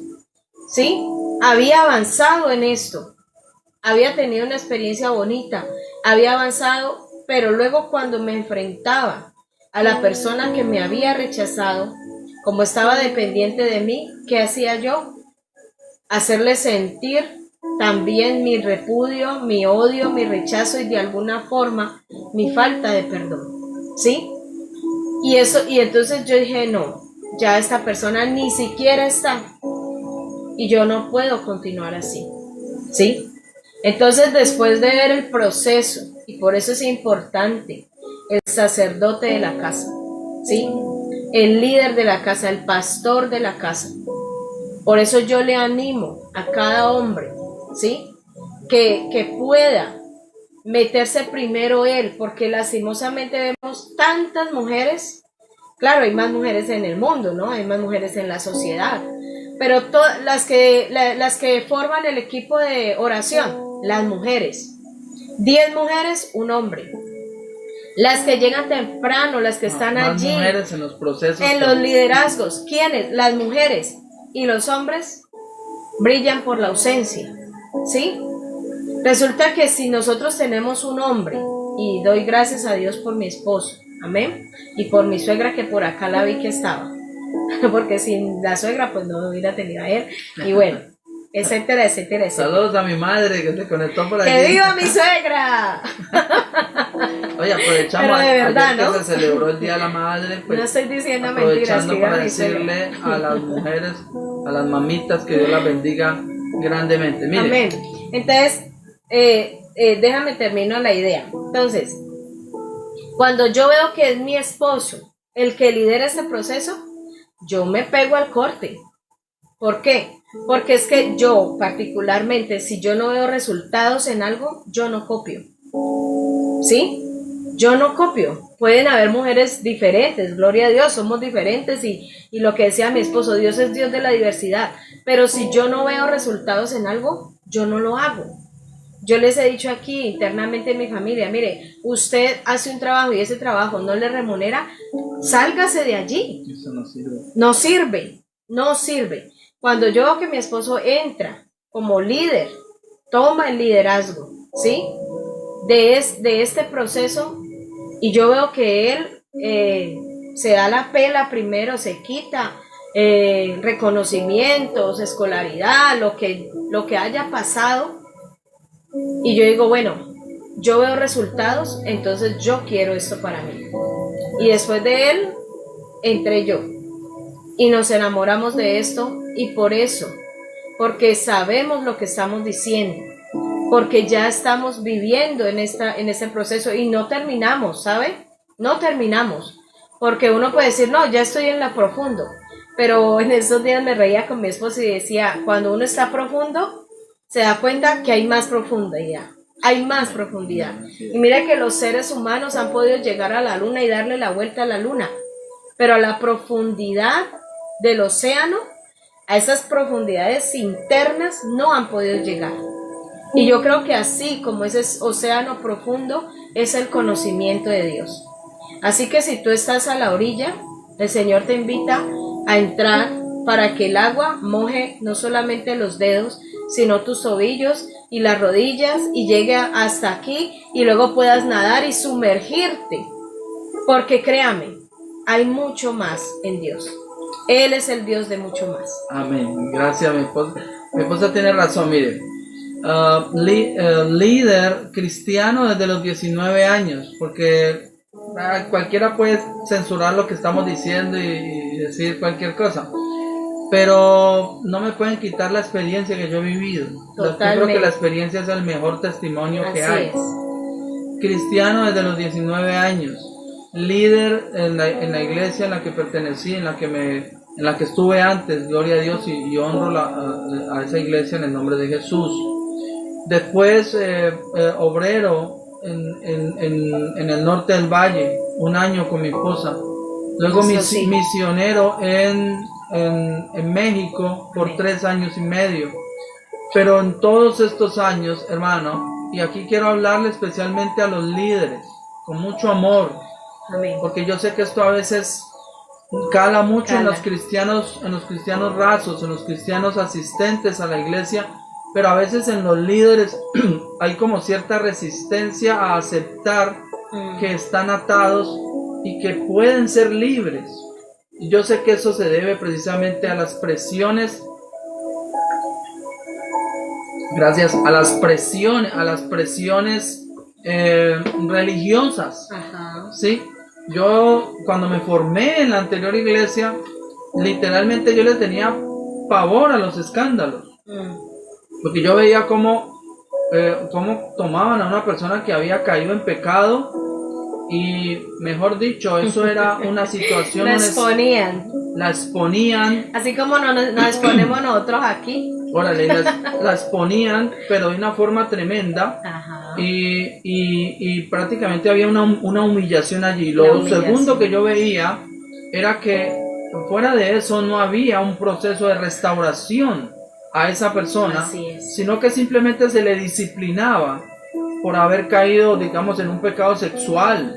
¿sí? Había avanzado en esto, había tenido una experiencia bonita, había avanzado, pero luego cuando me enfrentaba a la persona que me había rechazado, como estaba dependiente de mí, ¿qué hacía yo? Hacerle sentir también mi repudio, mi odio, mi rechazo y de alguna forma mi falta de perdón, ¿sí? Y entonces yo dije, no, ya esta persona ni siquiera está y yo no puedo continuar así, ¿sí? Entonces después de ver el proceso, y por eso es importante el sacerdote de la casa, ¿sí? El líder de la casa, el pastor de la casa. Por eso yo le animo a cada hombre, ¿sí? Que pueda meterse primero él, porque lastimosamente vemos tantas mujeres, claro, hay más mujeres en el mundo, ¿no? Hay más mujeres en la sociedad, pero las que forman el equipo de oración, las mujeres, 10 mujeres, un hombre. Las que llegan temprano, las que están allí, mujeres en los procesos, en los liderazgos, ¿quiénes? Las mujeres. Y los hombres brillan por la ausencia, ¿sí? Resulta que si nosotros tenemos un hombre, y doy gracias a Dios por mi esposo, amén, y por mi suegra que por acá la vi que estaba, porque sin la suegra pues no hubiera tenido a él, y bueno, etcétera, etcétera, etcétera. Saludos a mi madre que se conectó por aquí. ¡Que viva mi suegra! Oye, aprovechamos, Pero de verdad, ayer ¿no? que se celebró el Día de la Madre, pues, No estoy diciendo mentiras, aprovechando que para diga mi suegra. decirle a las mujeres, a las mamitas, que Dios las bendiga grandemente. Mire, Amén. Entonces, déjame termino la idea. Entonces, cuando yo veo que es mi esposo el que lidera este proceso, yo me pego al corte. ¿Por qué? Porque es que yo, particularmente, si yo no veo resultados en algo, yo no copio. ¿Sí? Yo no copio. Pueden haber mujeres diferentes, gloria a Dios, somos diferentes y lo que decía mi esposo, Dios es Dios de la diversidad. Pero si yo no veo resultados en algo, yo no lo hago. Yo les he dicho aquí internamente en mi familia, mire, usted hace un trabajo y ese trabajo no le remunera, sálgase de allí. eso no sirve. No sirve, no sirve. Cuando yo veo que mi esposo entra como líder, toma el liderazgo, ¿sí? De este proceso, y yo veo que él se da la pela primero, se quita reconocimientos, escolaridad, lo que haya pasado, y yo digo, bueno, yo veo resultados, entonces yo quiero esto para mí. Y después de él, entré yo. Y nos enamoramos de esto, y por eso, porque sabemos lo que estamos diciendo, porque ya estamos viviendo en este proceso y no terminamos, ¿sabe? No terminamos, porque uno puede decir, no, ya estoy en la profundo, pero en esos días me reía con mi esposo y decía, cuando uno está profundo, se da cuenta que hay más profundidad, hay más profundidad. Y mira que los seres humanos han podido llegar a la luna y darle la vuelta a la luna, pero a la profundidad del océano, a esas profundidades internas no han podido llegar. Y yo creo que así como ese océano profundo es el conocimiento de Dios. Así que si tú estás a la orilla, el Señor te invita a entrar para que el agua moje no solamente los dedos, sino tus tobillos y las rodillas y llegue hasta aquí y luego puedas nadar y sumergirte. Porque créame, hay mucho más en Dios. Él es el Dios de mucho más. Amén. Gracias, mi esposa. Mi esposa tiene razón, mire. Líder cristiano desde los 19 años, porque cualquiera puede censurar lo que estamos diciendo y decir cualquier cosa, pero no me pueden quitar la experiencia que yo he vivido. Yo creo que la experiencia es el mejor testimonio que hay. Cristiano desde los 19 años, líder en la iglesia en la que pertenecí, en la que estuve antes, gloria a Dios, y honro a esa iglesia en el nombre de Jesús. Después obrero en el norte del valle, un año con mi esposa. Luego misionero en México por 3 años y medio. Pero en todos estos años, hermano, y aquí quiero hablarle especialmente a los líderes, con mucho amor, Amén. porque yo sé que esto a veces cala mucho en los cristianos rasos, en los cristianos asistentes a la iglesia, pero a veces en los líderes hay como cierta resistencia a aceptar que están atados y que pueden ser libres. Y yo sé que eso se debe precisamente a las presiones. Gracias a las presiones religiosas. Ajá. ¿Sí? Yo cuando me formé en la anterior iglesia, literalmente yo le tenía pavor a los escándalos, porque yo veía cómo tomaban a una persona que había caído en pecado y, mejor dicho, eso era una situación. La exponían. Así como nos exponemos nosotros aquí. Órale, la exponían, pero de una forma tremenda. Ajá. Y prácticamente había una humillación allí. Lo segundo que yo veía era que fuera de eso no había un proceso de restauración a esa persona, sino que simplemente se le disciplinaba por haber caído, digamos, en un pecado sexual,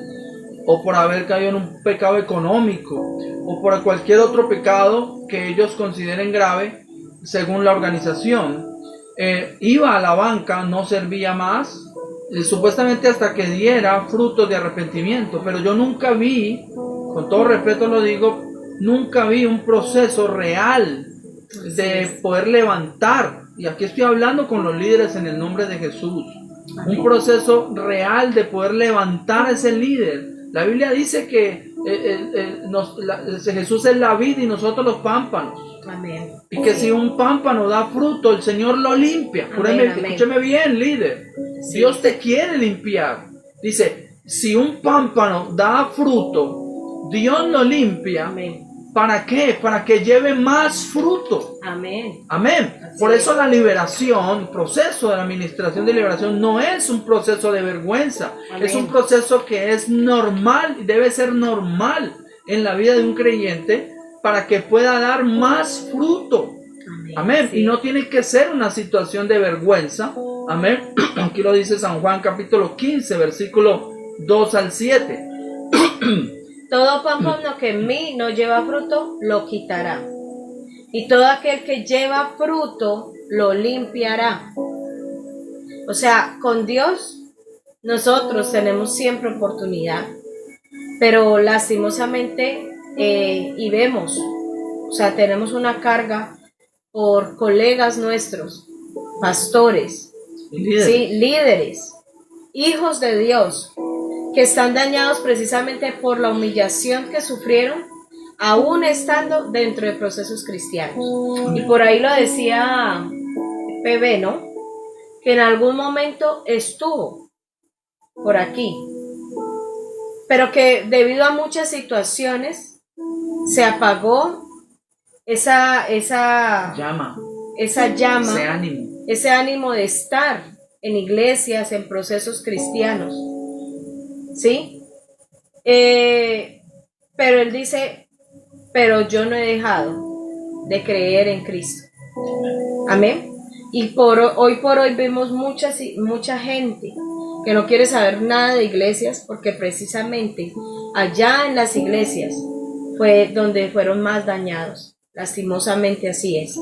o por haber caído en un pecado económico, o por cualquier otro pecado que ellos consideren grave según la organización. Iba a la banca, no servía más, supuestamente hasta que diera frutos de arrepentimiento, pero yo nunca vi, con todo respeto lo digo, nunca vi un proceso real de poder levantar, y aquí estoy hablando con los líderes en el nombre de Jesús, un proceso real de poder levantar a ese líder. La Biblia dice que Jesús es la vid y nosotros los pámpanos. Amén. Y que si un pámpano da fruto, el Señor lo limpia. Amén, amén. Escúcheme bien, líder. Sí. Dios te quiere limpiar. Dice, si un pámpano da fruto, Dios lo limpia. Amén. ¿Para qué? Para que lleve más fruto. Amén. Amén. Así Por eso es. la liberación, el proceso de la administración de liberación no es un proceso de vergüenza. Amén. Es un proceso que es normal y debe ser normal en la vida de un creyente para que pueda dar más fruto. Amén. Sí. Y no tiene que ser una situación de vergüenza. Amén. Aquí lo dice San Juan capítulo 15, versículo 2 al 7. Todo pámpano que en mí no lleva fruto, lo quitará. Y todo aquel que lleva fruto, lo limpiará. O sea, con Dios, nosotros tenemos siempre oportunidad. Pero lastimosamente, y vemos, o sea, tenemos una carga por colegas nuestros, pastores, ¿sí? Líderes, hijos de Dios, que están dañados precisamente por la humillación que sufrieron, aún estando dentro de procesos cristianos. Y por ahí lo decía PB, ¿no? Que en algún momento estuvo por aquí, pero que debido a muchas situaciones se apagó esa llama, ese ánimo de estar en iglesias, en procesos cristianos. ¿Sí? Pero él dice, pero yo no he dejado de creer en Cristo. Amén. Y hoy por hoy vemos mucha gente que no quiere saber nada de iglesias, porque precisamente allá en las iglesias fue donde fueron más dañados. Lastimosamente así es.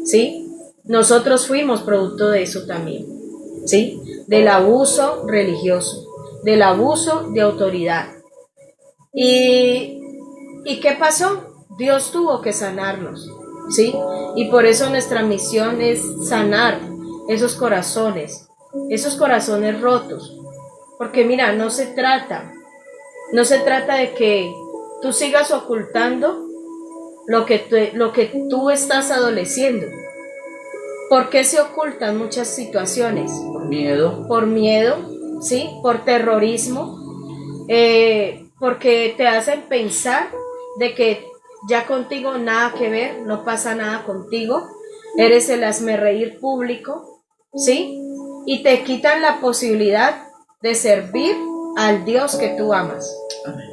¿Sí? Nosotros fuimos producto de eso también. ¿Sí? Del abuso religioso, del abuso de autoridad. ¿Y qué pasó? Dios tuvo que sanarnos, ¿sí? Y por eso nuestra misión es sanar esos corazones rotos. Porque mira, no se trata de que tú sigas ocultando lo que tú estás adoleciendo. ¿Por qué se ocultan muchas situaciones? Por miedo, ¿sí? Por terrorismo, porque te hacen pensar de que ya contigo nada que ver, no pasa nada contigo, eres el hazmerreír público, ¿sí? Y te quitan la posibilidad de servir al Dios que tú amas. Amén.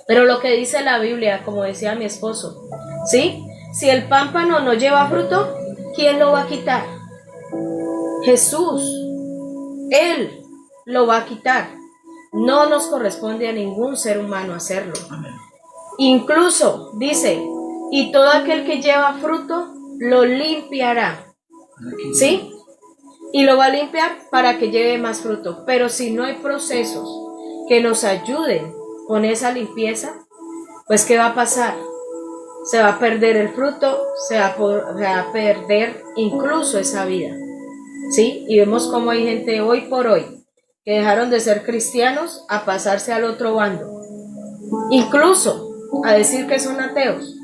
Pero lo que dice la Biblia, como decía mi esposo, ¿sí? Si el pámpano no lleva fruto, ¿quién lo va a quitar? Jesús. Él lo va a quitar. No nos corresponde a ningún ser humano hacerlo. Amén. Incluso dice, y todo aquel que lleva fruto lo limpiará. ¿Sí? Y lo va a limpiar para que lleve más fruto. Pero si no hay procesos que nos ayuden con esa limpieza, pues ¿qué va a pasar? Se va a perder el fruto, se va a perder incluso esa vida. ¿Sí? Y vemos cómo hay gente hoy por hoy que dejaron de ser cristianos a pasarse al otro bando, incluso a decir que son ateos,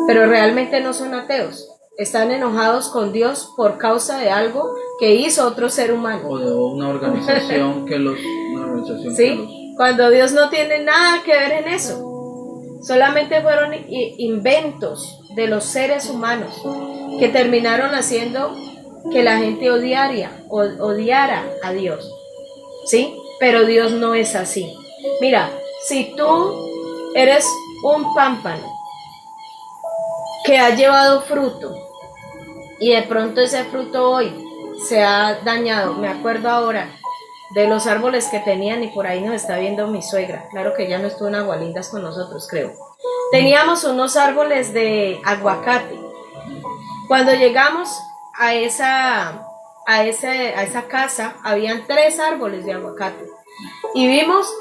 pero realmente no son ateos, están enojados con Dios por causa de algo que hizo otro ser humano. O de una organización ¿Sí? Cuando Dios no tiene nada que ver en eso, solamente fueron inventos de los seres humanos que terminaron haciendo que la gente odiara a Dios, ¿sí? Pero Dios no es así. Mira, si tú eres un pámpano que ha llevado fruto y de pronto ese fruto hoy se ha dañado, me acuerdo ahora de los árboles que tenían, y por ahí nos está viendo mi suegra, claro que ya no estuvo en Agualindas con nosotros, creo. Teníamos unos árboles de aguacate. Cuando llegamos a esa casa, habían 3 árboles de aguacate. Y vimos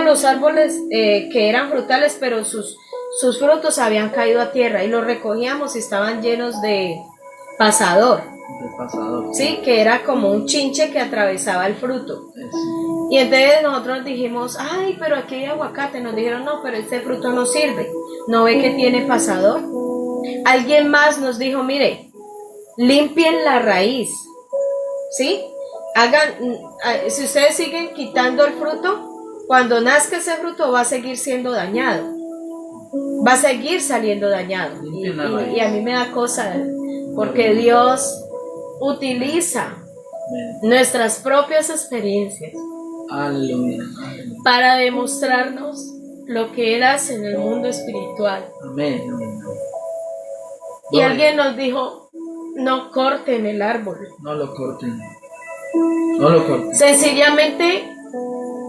los árboles que eran frutales, pero sus frutos habían caído a tierra, y los recogíamos y estaban llenos de pasador, del pasador. Sí, que era como un chinche que atravesaba el fruto. Eso. Y entonces nosotros dijimos, ay, pero aquí hay aguacate. Nos dijeron, no, pero este fruto no sirve. ¿No ve que tiene pasador? Alguien más nos dijo, mire, limpien la raíz. ¿Sí? Si ustedes siguen quitando el fruto, cuando nazca ese fruto va a seguir siendo dañado. Va a seguir saliendo dañado. Y a mí me da cosa, porque Dios utiliza nuestras propias experiencias Aleluya. para demostrarnos lo que Él hace en el mundo espiritual. Amén. Amén. Y alguien nos dijo, no corten el árbol. No lo corten. No lo corten. Sencillamente,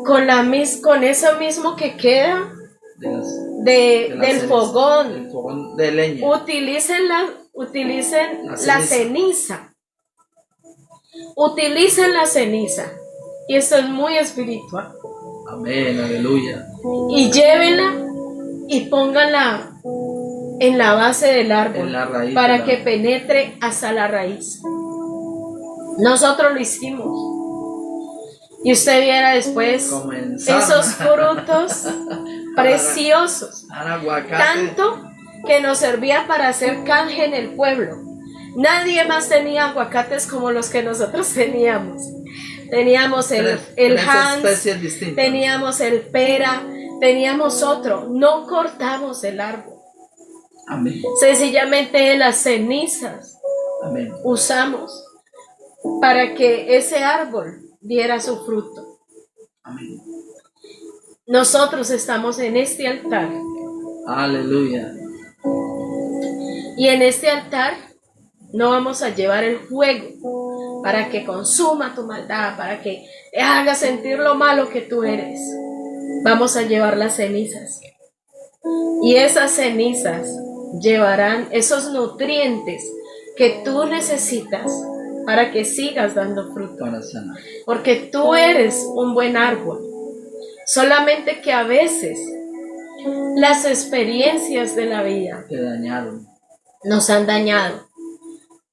con eso mismo que queda del fogón, de leña. utilicen la ceniza. Utilicen la ceniza. Y esto es muy espiritual. Amén, aleluya. Y llévenla y pónganla en la base del árbol, En la raíz para que penetre hasta la raíz. Nosotros lo hicimos. Y usted viera después esos frutos preciosos. Tanto que nos servía para hacer canje en el pueblo. Nadie más tenía aguacates como los que nosotros teníamos. Teníamos el Hans, teníamos el pera, teníamos otro. No cortamos el árbol. Amén. Sencillamente las cenizas Amén. usamos para que ese árbol diera su fruto. Amén. Nosotros estamos en este altar. Aleluya. Y en este altar no vamos a llevar el fuego para que consuma tu maldad, para que te haga sentir lo malo que tú eres. Vamos a llevar las cenizas. Y esas cenizas llevarán esos nutrientes que tú necesitas para que sigas dando fruto. Para sanar. Porque tú eres un buen árbol. Solamente que a veces las experiencias de la vida Te dañaron. nos han dañado.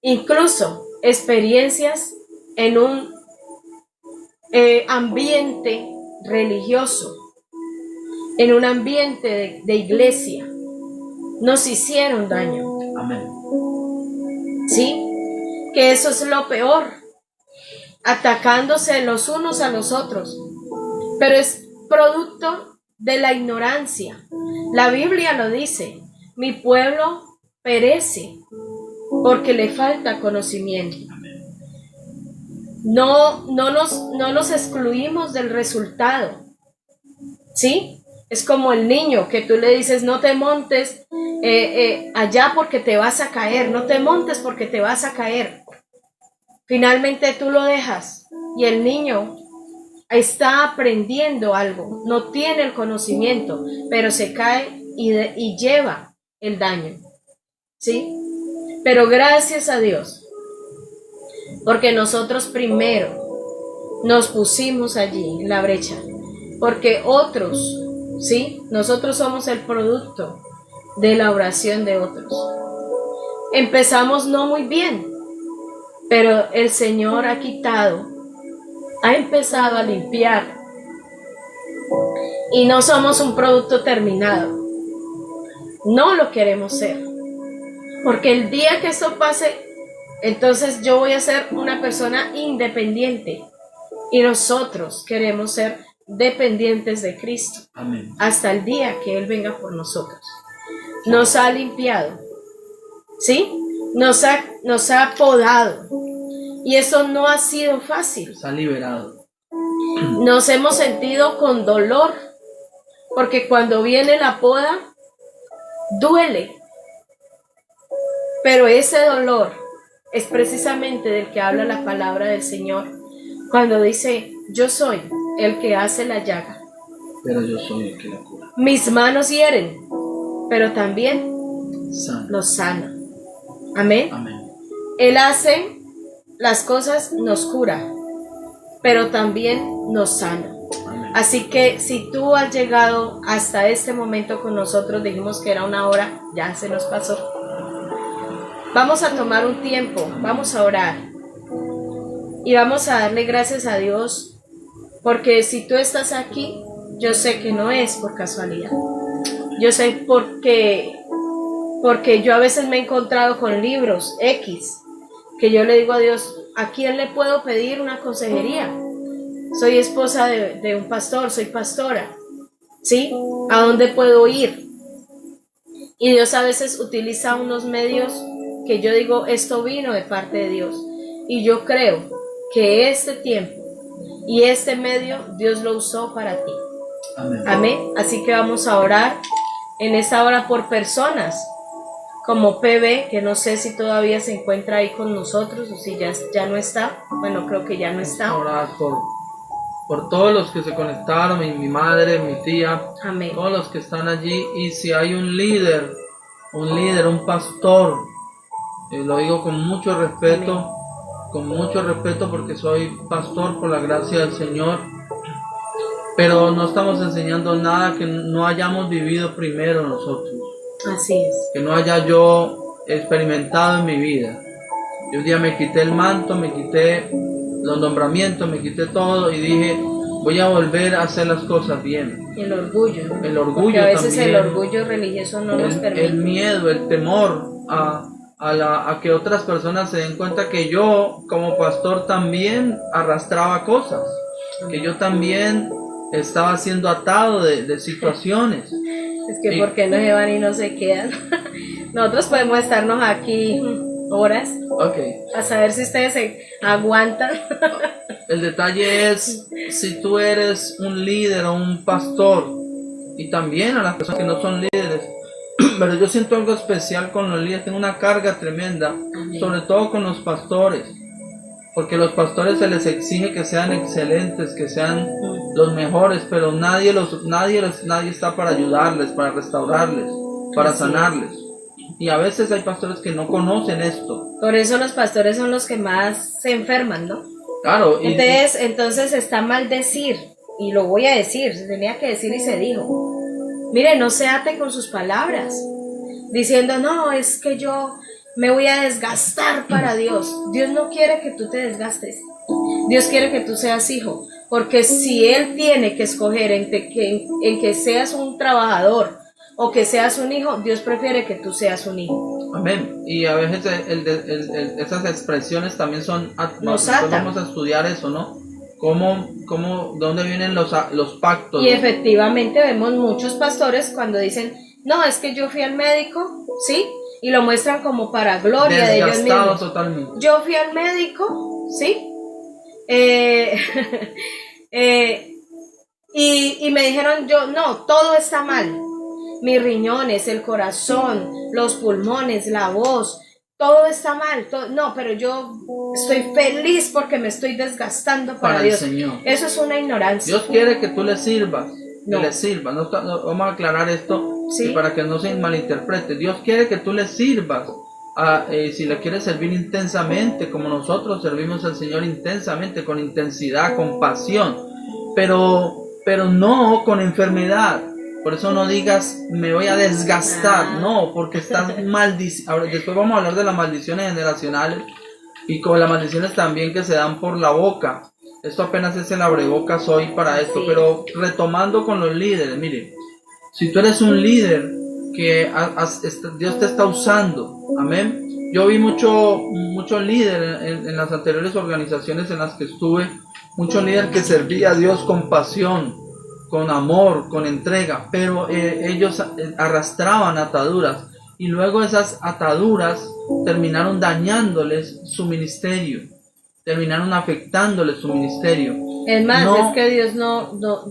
Incluso experiencias en un ambiente religioso, en un ambiente de iglesia, nos hicieron daño. Amén. ¿Sí? Que eso es lo peor, atacándose los unos a los otros, pero es producto de la ignorancia. La Biblia lo dice, mi pueblo perece porque le falta conocimiento. No nos excluimos del resultado, ¿sí? Es como el niño que tú le dices, no te montes allá porque te vas a caer, no te montes porque te vas a caer. Finalmente tú lo dejas y el niño está aprendiendo algo, no tiene el conocimiento, pero se cae y lleva el daño, ¿sí? Pero gracias a Dios, porque nosotros primero nos pusimos allí en la brecha, porque otros, ¿sí? Nosotros somos el producto de la oración de otros. Empezamos no muy bien, pero el Señor ha empezado a limpiar. Y no somos un producto terminado. No lo queremos ser. Porque el día que eso pase, entonces yo voy a ser una persona independiente. Y nosotros queremos ser dependientes de Cristo. Amén. Hasta el día que Él venga por nosotros. Nos ha limpiado. ¿Sí? Nos ha podado. Y eso no ha sido fácil. Nos ha liberado. Nos hemos sentido con dolor. Porque cuando viene la poda, duele. Pero ese dolor es precisamente del que habla la palabra del Señor. Cuando dice, yo soy el que hace la llaga. Pero yo soy el que la cura. Mis manos hieren, pero también Sana. nos sana. Amén. Amén. Él hace las cosas, nos cura, pero también nos sana. Amén. Así que si tú has llegado hasta este momento con nosotros, dijimos que era una hora, ya se nos pasó. Vamos a tomar un tiempo, vamos a orar y vamos a darle gracias a Dios, porque si tú estás aquí, yo sé que no es por casualidad. Yo sé porque yo a veces me he encontrado con libros X, que yo le digo a Dios, ¿a quién le puedo pedir una consejería? Soy esposa de un pastor, soy pastora, ¿sí? ¿A dónde puedo ir? Y Dios a veces utiliza unos medios que yo digo, esto vino de parte de Dios. Y yo creo que este tiempo y este medio Dios lo usó para ti. Amén. Amén. Así que vamos a orar en esta hora por personas como PB, que no sé si todavía se encuentra ahí con nosotros o si ya no está. Bueno, creo que ya no está. Orar por todos los que se conectaron, mi madre, mi tía, Amén. todos los que están allí. Y si hay un líder, un pastor, lo digo con mucho respeto. Amén. Con mucho respeto porque soy pastor por la gracia del Señor, pero no estamos enseñando nada que no hayamos vivido primero nosotros, Así es. que no haya yo experimentado en mi vida. Yo un día me quité el manto, me quité los nombramientos, me quité todo y dije, voy a volver a hacer las cosas bien. El orgullo. El orgullo porque a veces también, el orgullo religioso no nos permite. el miedo, el temor a que otras personas se den cuenta que yo como pastor también arrastraba cosas, que yo también estaba siendo atado de situaciones. Es que ¿por qué no se van y no se quedan? Nosotros podemos estarnos aquí horas a saber si ustedes se aguantan. El detalle es, si tú eres un líder o un pastor, y también a las personas que no son líderes, pero yo siento algo especial con los líderes, tengo una carga tremenda, Amén. Sobre todo con los pastores, porque a los pastores se les exige que sean excelentes, que sean los mejores, pero nadie está para ayudarles, para restaurarles, para sanarles. Y a veces hay pastores que no conocen esto. Por eso los pastores son los que más se enferman, ¿no? Claro. Entonces está mal decir, y lo voy a decir, se tenía que decir y se dijo. Mire, no se ate con sus palabras, diciendo, no, es que yo me voy a desgastar para Dios. Dios no quiere que tú te desgastes. Dios quiere que tú seas hijo, porque si Él tiene que escoger en que seas un trabajador o que seas un hijo, Dios prefiere que tú seas un hijo. Amén. Y a veces esas expresiones también son, nos atan. Vamos a estudiar eso, ¿no? ¿Dónde vienen los pactos? Y efectivamente vemos muchos pastores cuando dicen, no, es que yo fui al médico, ¿sí? Y lo muestran como para gloria de ellos mismos. Totalmente. Yo fui al médico, ¿sí? Y me dijeron, no, todo está mal. Mis riñones, el corazón, los pulmones, la voz, todo está mal. No, pero yo estoy feliz porque me estoy desgastando para Dios. El Señor. Eso es una ignorancia. Dios quiere que tú le sirvas. No. Que le sirvas. No, vamos a aclarar esto, ¿sí? Para que no se malinterprete. Dios quiere que tú le sirvas. Si le quieres servir intensamente, como nosotros servimos al Señor intensamente, con intensidad, con pasión, pero no con enfermedad. Por eso no digas, me voy a desgastar, no, porque estás maldiciendo. Después vamos a hablar de las maldiciones generacionales y con las maldiciones también que se dan por la boca. Esto apenas es el abrebocas hoy para esto, sí. Pero retomando con los líderes, mire, si tú eres un líder que Dios te está usando, amén. Yo vi mucho líder en las anteriores organizaciones en las que estuve, mucho líder que servía a Dios con pasión, con amor, con entrega, pero ellos arrastraban ataduras y luego esas ataduras terminaron dañándoles su ministerio, terminaron afectándoles su ministerio. Es más, es que Dios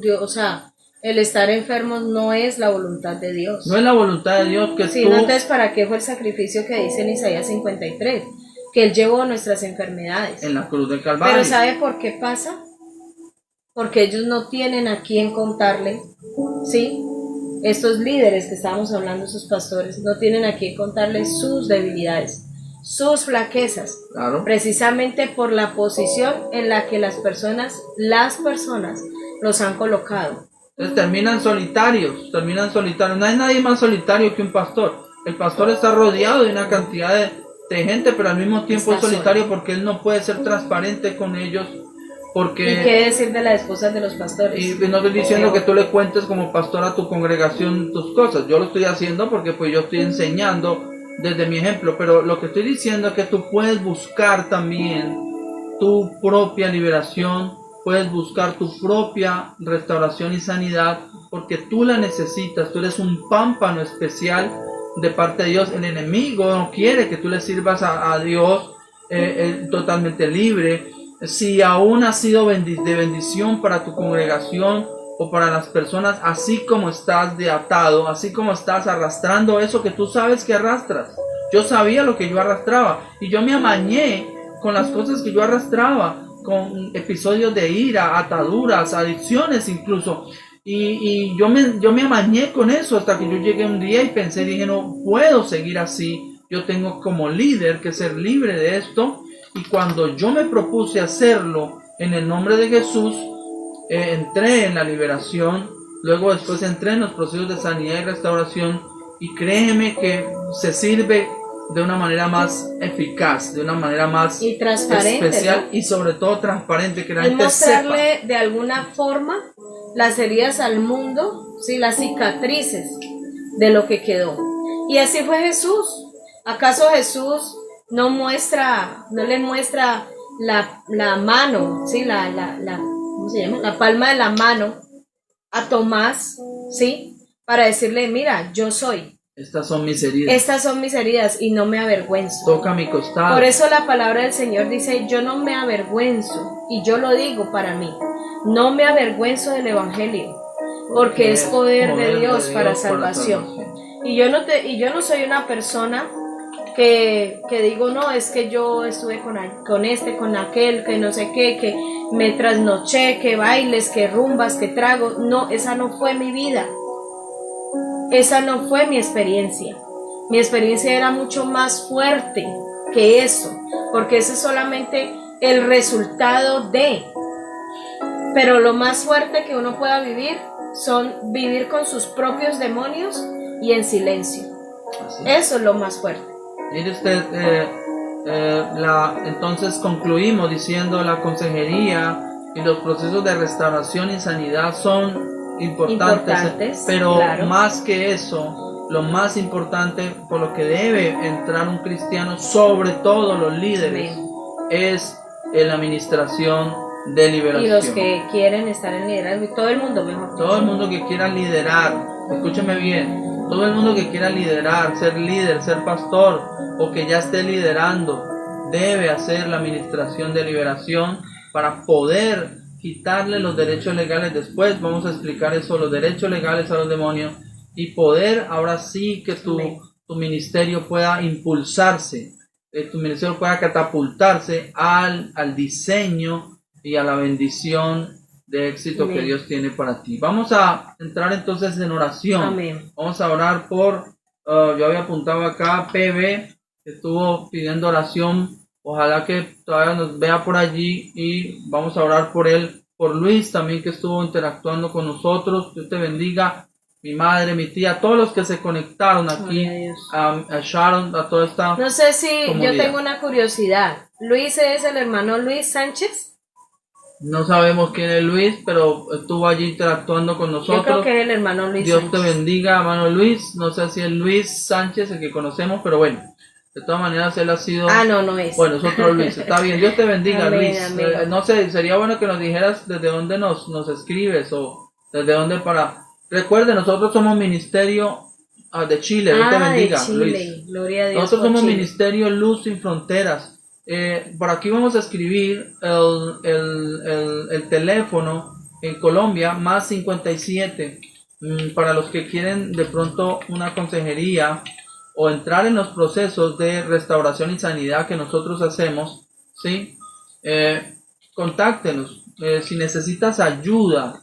Dios, o sea, el estar enfermos no es la voluntad de Dios. No es la voluntad de Dios que sí, tú... no, entonces, ¿para qué fue el sacrificio que dice en Isaías 53? Que Él llevó nuestras enfermedades. En la cruz del Calvario. Pero ¿sabe por qué pasa? Porque ellos no tienen a quién contarle, ¿sí? Estos líderes que estábamos hablando, sus pastores, no tienen a quién contarle sus debilidades, sus flaquezas, claro. Precisamente por la posición en la que las personas los han colocado. Entonces terminan solitarios. No hay nadie más solitario que un pastor. El pastor está rodeado de una cantidad de gente, pero al mismo tiempo Está es solitario solo. porque él no puede ser transparente con ellos, ¿Y porque qué decir de las esposas de los pastores? y no estoy diciendo que tú le cuentes como pastor a tu congregación tus cosas. Yo lo estoy haciendo porque pues yo estoy enseñando desde mi ejemplo. Pero lo que estoy diciendo es que tú puedes buscar también tu propia liberación. Puedes buscar tu propia restauración y sanidad porque tú la necesitas. Tú eres un pámpano especial de parte de Dios. El enemigo no quiere que tú le sirvas a Dios totalmente libre. Si aún has sido de bendición para tu congregación o para las personas, así como estás de atado, así como estás arrastrando eso que tú sabes que arrastras. Yo sabía lo que yo arrastraba y yo me amañé con las cosas que yo arrastraba, con episodios de ira, ataduras, adicciones incluso. Y yo me amañé con eso hasta que yo llegué un día y pensé, dije, no puedo seguir así. Yo tengo como líder que ser libre de esto. Y cuando yo me propuse hacerlo en el nombre de Jesús, entré en la liberación, luego después entré en los procesos de sanidad y restauración y créeme que se sirve de una manera más eficaz, de una manera más Y transparente, especial, ¿no? y sobre todo transparente, que la Es gente mostrarle sepa. de alguna forma las heridas al mundo, sí, las cicatrices de lo que quedó. Y así fue Jesús. ¿Acaso Jesús no le muestra la mano, sí, ¿cómo se llama? La palma de la mano a Tomás, sí, para decirle, mira, yo soy. Estas son mis heridas. Estas son mis heridas y no me avergüenzo. Toca mi costado. Por eso la palabra del Señor dice, yo no me avergüenzo, y yo lo digo para mí, no me avergüenzo del Evangelio, porque es poder de Dios para salvación. Y yo no soy una persona que digo, no, es que yo estuve con este, con aquel, que no sé qué, que me trasnoché, que bailes, que rumbas, que trago. No, esa no fue mi vida. Esa no fue mi experiencia. Mi experiencia era mucho más fuerte que eso, porque ese es solamente el resultado de. Pero lo más fuerte que uno pueda vivir son vivir con sus propios demonios y en silencio. Eso es lo más fuerte. Mire usted, entonces concluimos diciendo la consejería y los procesos de restauración y sanidad son importantes, pero claro. Más que eso, lo más importante por lo que debe entrar un cristiano, sobre todo los líderes, Amén. es en la administración de liberación. Y los que quieren estar en liderazgo, todo el mundo mejor. Todo el mundo que quiera liderar, escúcheme bien, todo el mundo que quiera liderar, ser líder, ser pastor o que ya esté liderando, debe hacer la administración de liberación para poder quitarle los derechos legales. Después vamos a explicar eso, los derechos legales a los demonios, y poder ahora sí que tu ministerio pueda impulsarse, tu ministerio pueda catapultarse al diseño y a la bendición de éxito Amén. que Dios tiene para ti. Vamos a entrar entonces en oración. Amén. Vamos a orar por, yo había apuntado acá, PB, que estuvo pidiendo oración. Ojalá que todavía nos vea por allí y vamos a orar por él. Por Luis también, que estuvo interactuando con nosotros. Dios te bendiga. Mi madre, mi tía, todos los que se conectaron aquí, a Sharon, a toda esta No sé si comunidad. yo tengo una curiosidad. ¿Luis es el hermano Luis Sánchez? No sabemos quién es Luis, pero estuvo allí interactuando con nosotros. Yo creo que es el hermano Luis Dios Sánchez. te bendiga, hermano Luis. No sé si es Luis Sánchez el que conocemos, pero bueno, de todas maneras él ha sido... No es. Bueno, es otro Luis. Está bien, Dios te bendiga, Amén, Luis. amén. No sé, sería bueno que nos dijeras desde dónde nos escribes o desde dónde para... Recuerde, nosotros somos ministerio de Chile. Dios te bendiga, de Chile. Luis. Gloria a Dios. Nosotros por somos Chile. Ministerio Luz Sin Fronteras. Por aquí vamos a escribir el teléfono en Colombia, más 57, para los que quieren de pronto una consejería o entrar en los procesos de restauración y sanidad que nosotros hacemos, ¿sí? Contáctenos. Si necesitas ayuda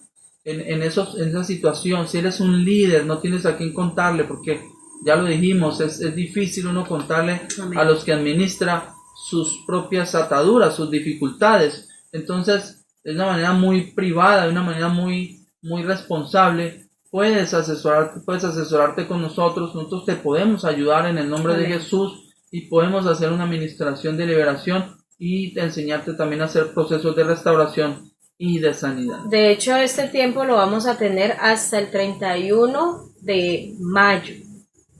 en esa situación, si eres un líder, no tienes a quién contarle, porque ya lo dijimos, es difícil uno contarle Amén. a los que administra sus propias ataduras, sus dificultades. Entonces, de una manera muy privada, de una manera muy responsable, puedes asesorarte con nosotros te podemos ayudar en el nombre Amén. de Jesús. y podemos hacer una administración de liberación y enseñarte también a hacer procesos de restauración y de sanidad. De hecho, este tiempo lo vamos a tener hasta el 31 de mayo.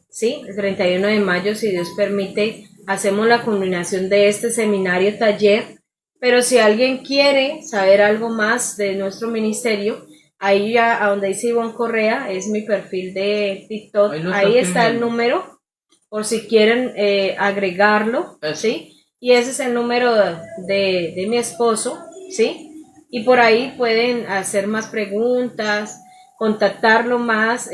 ¿Sí? El 31 de mayo, si Dios permite, hacemos la culminación de este seminario taller. Pero si alguien quiere saber algo más de nuestro ministerio, ahí ya, a donde dice Ivonne Correa, es mi perfil de TikTok, ahí está el número, por si quieren agregarlo, ¿sí? Y ese es el número de mi esposo, ¿sí? Y por ahí pueden hacer más preguntas, contactarlo más,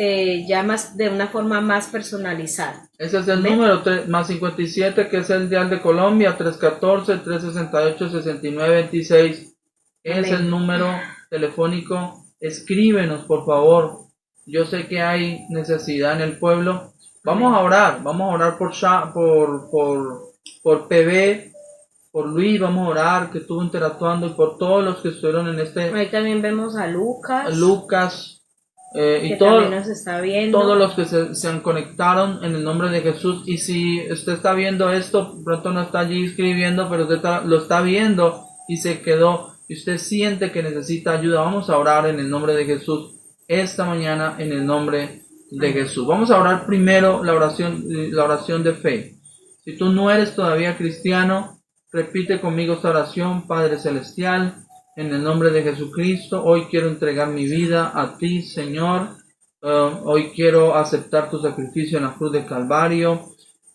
ya más de una forma más personalizada. Ese es el número, más 57, que es el dial de Colombia, 314-368-6926. Es el número telefónico. Escríbenos, por favor. Yo sé que hay necesidad en el pueblo. Vamos a orar por PB, por Luis, vamos a orar que estuvo interactuando, y por todos los que estuvieron en este. Ahí también vemos a Lucas. Y todos los que se conectaron en el nombre de Jesús. Y si usted está viendo esto, pronto no está allí escribiendo, pero usted lo está viendo y se quedó, y usted siente que necesita ayuda, vamos a orar en el nombre de Jesús esta mañana, en el nombre de Jesús. Vamos a orar primero la oración de fe. Si tú no eres todavía cristiano, repite conmigo esta oración. Padre Celestial, en el nombre de Jesucristo, hoy quiero entregar mi vida a ti, Señor. Hoy quiero aceptar tu sacrificio en la cruz de Calvario,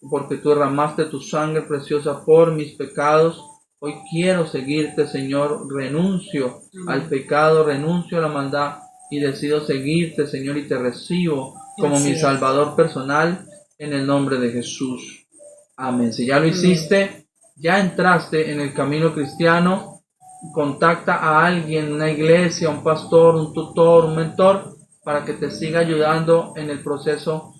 porque tú derramaste tu sangre preciosa por mis pecados. Hoy quiero seguirte, Señor. Renuncio al pecado, renuncio a la maldad y decido seguirte, Señor, y te recibo como mi Salvador personal, en el nombre de Jesús. Amén. Si ya lo hiciste, ya entraste en el camino cristiano, contacta a alguien, una iglesia, un pastor, un tutor, un mentor, para que te siga ayudando en el proceso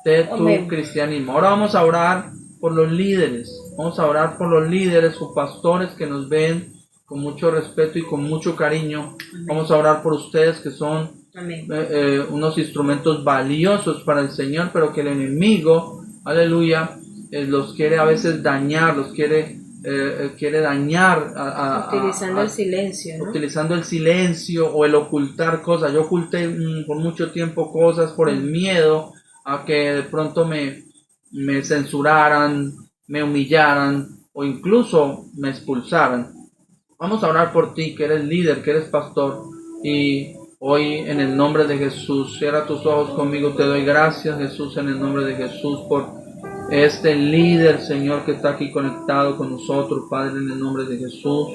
de tu cristianismo. Ahora vamos a orar por los líderes. Vamos a orar por los líderes o pastores que nos ven con mucho respeto y con mucho cariño. Vamos a orar por ustedes, que son unos instrumentos valiosos para el Señor, pero que el enemigo, aleluya, los quiere a veces dañar, los quiere dañar utilizando el silencio, ¿no? Utilizando el silencio o el ocultar cosas. Yo oculté por mucho tiempo cosas por el miedo a que de pronto me censuraran, me humillaran o incluso me expulsaran. Vamos a orar por ti, que eres líder, que eres pastor, y hoy en el nombre de Jesús, cierra tus ojos conmigo. Te doy gracias, Jesús, en el nombre de Jesús, por este líder, Señor, que está aquí conectado con nosotros, Padre, en el nombre de Jesús.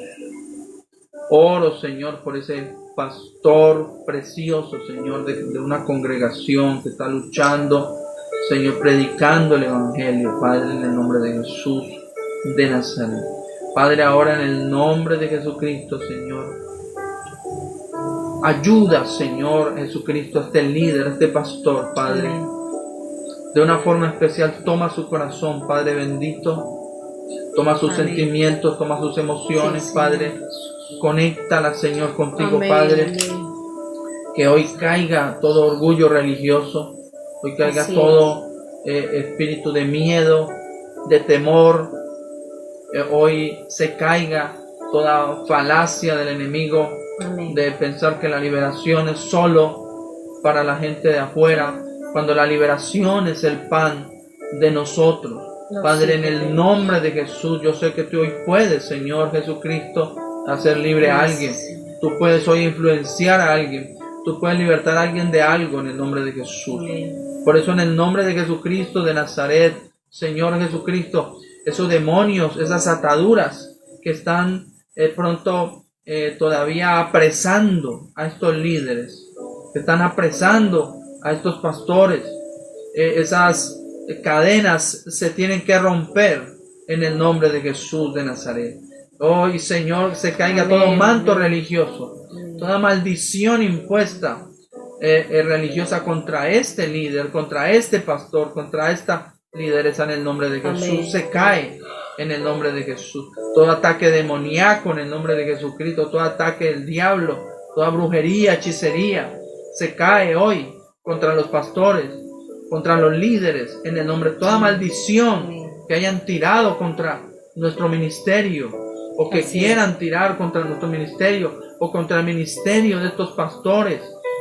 Oro, Señor, por ese pastor precioso, Señor, de una congregación que está luchando, Señor, predicando el Evangelio, Padre, en el nombre de Jesús de Nazaret. Padre, ahora en el nombre de Jesucristo, Señor, ayuda, Señor Jesucristo, a este líder, a este pastor, Padre. De una forma especial, toma su corazón, Padre bendito. Toma sus sentimientos, toma sus emociones, Padre. Conéctala, Señor, contigo, Padre. Que hoy caiga todo orgullo religioso. Hoy caiga todo espíritu de miedo, de temor. Hoy se caiga toda falacia del enemigo de pensar que la liberación es solo para la gente de afuera, cuando la liberación es el pan de nosotros. Padre, en el nombre de Jesús, yo sé que tú hoy puedes, Señor Jesucristo, hacer libre a alguien. Tú puedes hoy influenciar a alguien. Tú puedes libertar a alguien de algo en el nombre de Jesús. Por eso, en el nombre de Jesucristo de Nazaret, Señor Jesucristo, esos demonios, esas ataduras que están pronto todavía apresando a estos líderes, que están apresando a estos pastores, esas cadenas se tienen que romper en el nombre de Jesús de Nazaret. Hoy, Señor, se caiga todo manto religioso, toda maldición impuesta religiosa contra este líder, contra este pastor, contra esta lideresa, en el nombre de Jesús. Se cae en el nombre de Jesús. Todo ataque demoníaco en el nombre de Jesucristo, todo ataque del diablo, toda brujería, hechicería, se cae hoy contra los pastores, contra los líderes, en el nombre. Toda maldición que hayan tirado contra nuestro ministerio, o que quieran tirar contra nuestro ministerio, o contra el ministerio de estos pastores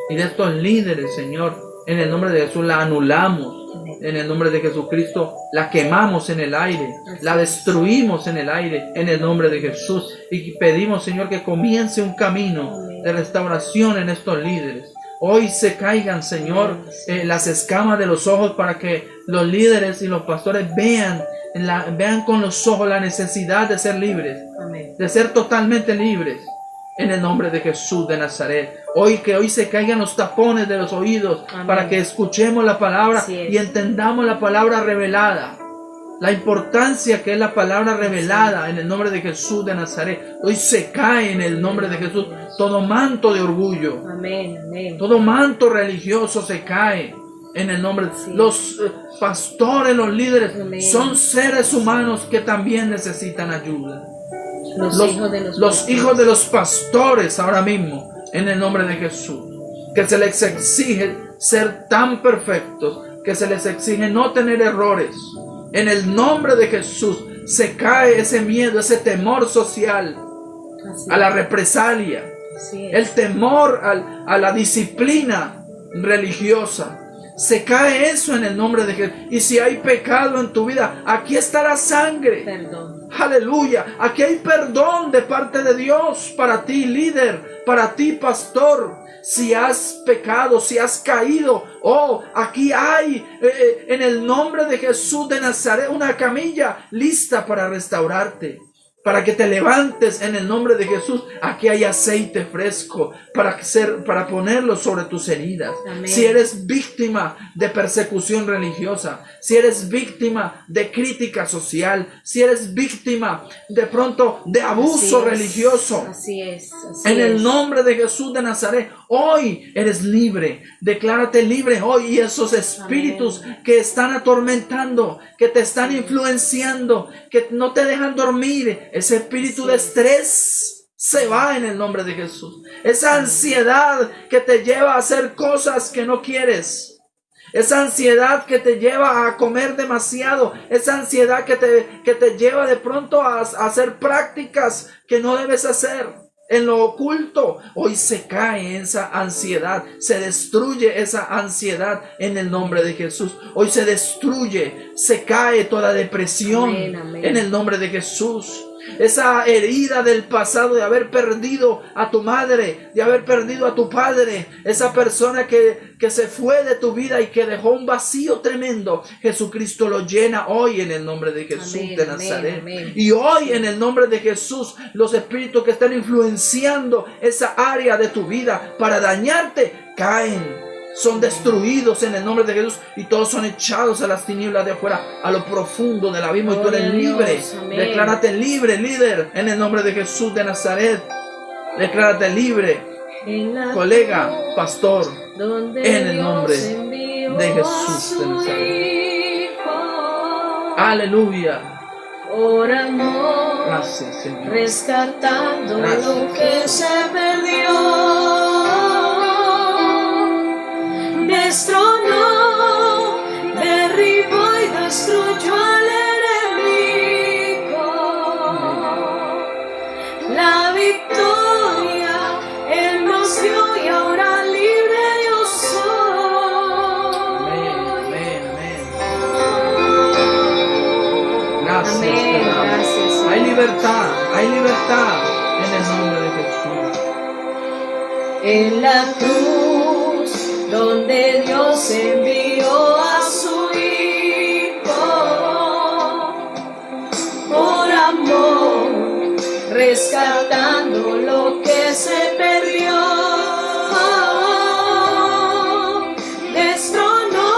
y de estos líderes, Señor. En el nombre de Jesús la anulamos. En el nombre de Jesucristo la quemamos en el aire, la destruimos en el aire, en el nombre de Jesús. Y pedimos, Señor, que comience un camino de restauración en estos líderes. Hoy se caigan, Señor, las escamas de los ojos, para que los líderes y los pastores vean con los ojos la necesidad de ser libres, de ser totalmente libres. En el nombre de Jesús de Nazaret. Que hoy se caigan los tapones de los oídos. Amén. Para que escuchemos la palabra y entendamos la palabra revelada. La importancia que es la palabra revelada en el nombre de Jesús de Nazaret. Hoy se cae en el nombre de Jesús todo manto de orgullo. Amén, amén. Todo manto religioso se cae en el nombre de los pastores, los líderes. Amén. Son seres humanos que también necesitan ayuda. Los hijos de los pastores ahora mismo, en el nombre de Jesús, que se les exige ser tan perfectos, que se les exige no tener errores. En el nombre de Jesús se cae ese miedo, ese temor social a la represalia, el temor a la disciplina religiosa. Se cae eso en el nombre de Jesús. Y si hay pecado en tu vida, aquí está la sangre. Perdón. Aleluya. Aquí hay perdón de parte de Dios para ti, líder, para ti, pastor. Si has pecado, si has caído, aquí hay en el nombre de Jesús de Nazaret una camilla lista para restaurarte, para que te levantes en el nombre de Jesús. Aquí hay aceite fresco para ponerlo sobre tus heridas. Amén. Si eres víctima de persecución religiosa, si eres víctima de crítica social, si eres víctima de pronto de abuso religioso, en el nombre de Jesús de Nazaret, hoy eres libre. Declárate libre hoy, y esos espíritus que están atormentando, que te están influenciando, que no te dejan dormir, ese espíritu de estrés se va en el nombre de Jesús. Esa ansiedad que te lleva a hacer cosas que no quieres, esa ansiedad que te lleva a comer demasiado, esa ansiedad que te lleva de pronto a hacer prácticas que no debes hacer en lo oculto, hoy se cae esa ansiedad, se destruye esa ansiedad en el nombre de Jesús. Hoy se destruye, se cae toda depresión. Amén, amén. En el nombre de Jesús. Esa herida del pasado de haber perdido a tu madre, de haber perdido a tu padre, esa persona que se fue de tu vida y que dejó un vacío tremendo, Jesucristo lo llena hoy en el nombre de Jesús de Nazaret. Amén. Y hoy en el nombre de Jesús, los espíritus que están influenciando esa área de tu vida para dañarte, caen. Son destruidos en el nombre de Jesús, y todos son echados a las tinieblas de afuera, a lo profundo del abismo, y tú eres libre. Declárate libre, líder, en el nombre de Jesús de Nazaret. Declárate libre, colega, pastor, en el nombre de Jesús de Nazaret. Aleluya. Por amor, gracias, Señor. Rescatando lo que se perdió. Destronó, derribó y destruyó al enemigo. La victoria Él nos dio, y ahora libre yo soy. Amén, amén. Gracias, amén, gracias. Hay libertad en el nombre de Jesús. En la cruz, donde Dios envió a su Hijo, por amor, rescatando lo que se perdió, destronó,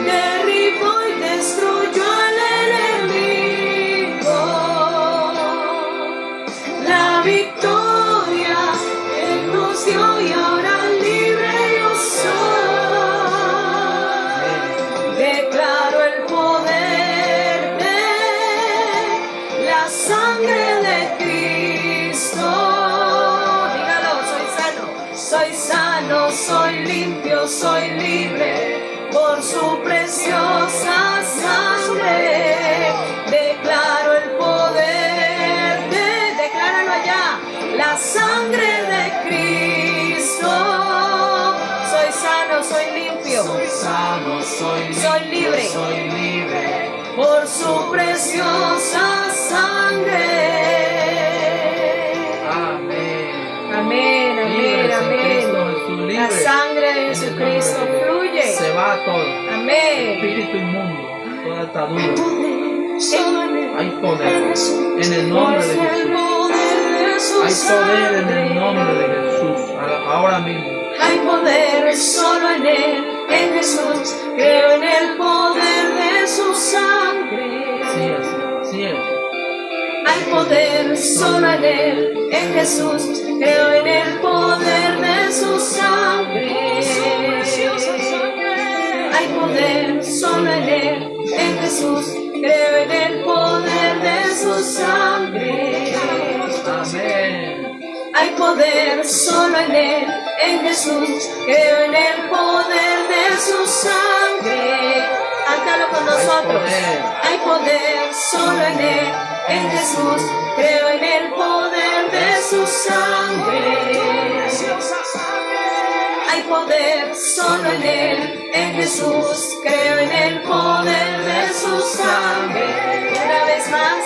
derribó y destruyó al enemigo. La victoria Él nos dio, y ahora declaro el poder de la sangre de Cristo. Dígalo, soy sano, soy limpio, soy libre por su preciosa sangre. sano, soy libre. soy libre. Por su preciosa sangre. Amén. Amén, Libres amén, en Cristo amén. Jesús, La libres. sangre de Jesucristo fluye. Se va todo. Amén. Espíritu inmundo, toda atadura. En Hay poder en el nombre de Jesús. Hay poder en el nombre de Jesús. Ahora mismo. Hay poder solo en Él, en Jesús. Creo en el poder de su sangre. Sí es, sí es. Hay poder solo en Él, en Jesús. Creo en el poder de su sangre. Hay poder solo en Él, en Jesús. Creo en el poder de su sangre. Amén. Hay poder solo en Él, en Jesús. Creo en el poder de su sangre. Cántalo con nosotros. Hay poder solo en Él, en Jesús. Creo en el poder de su sangre. Hay poder solo en Él, en Jesús. Creo en el poder de su sangre. Una vez más.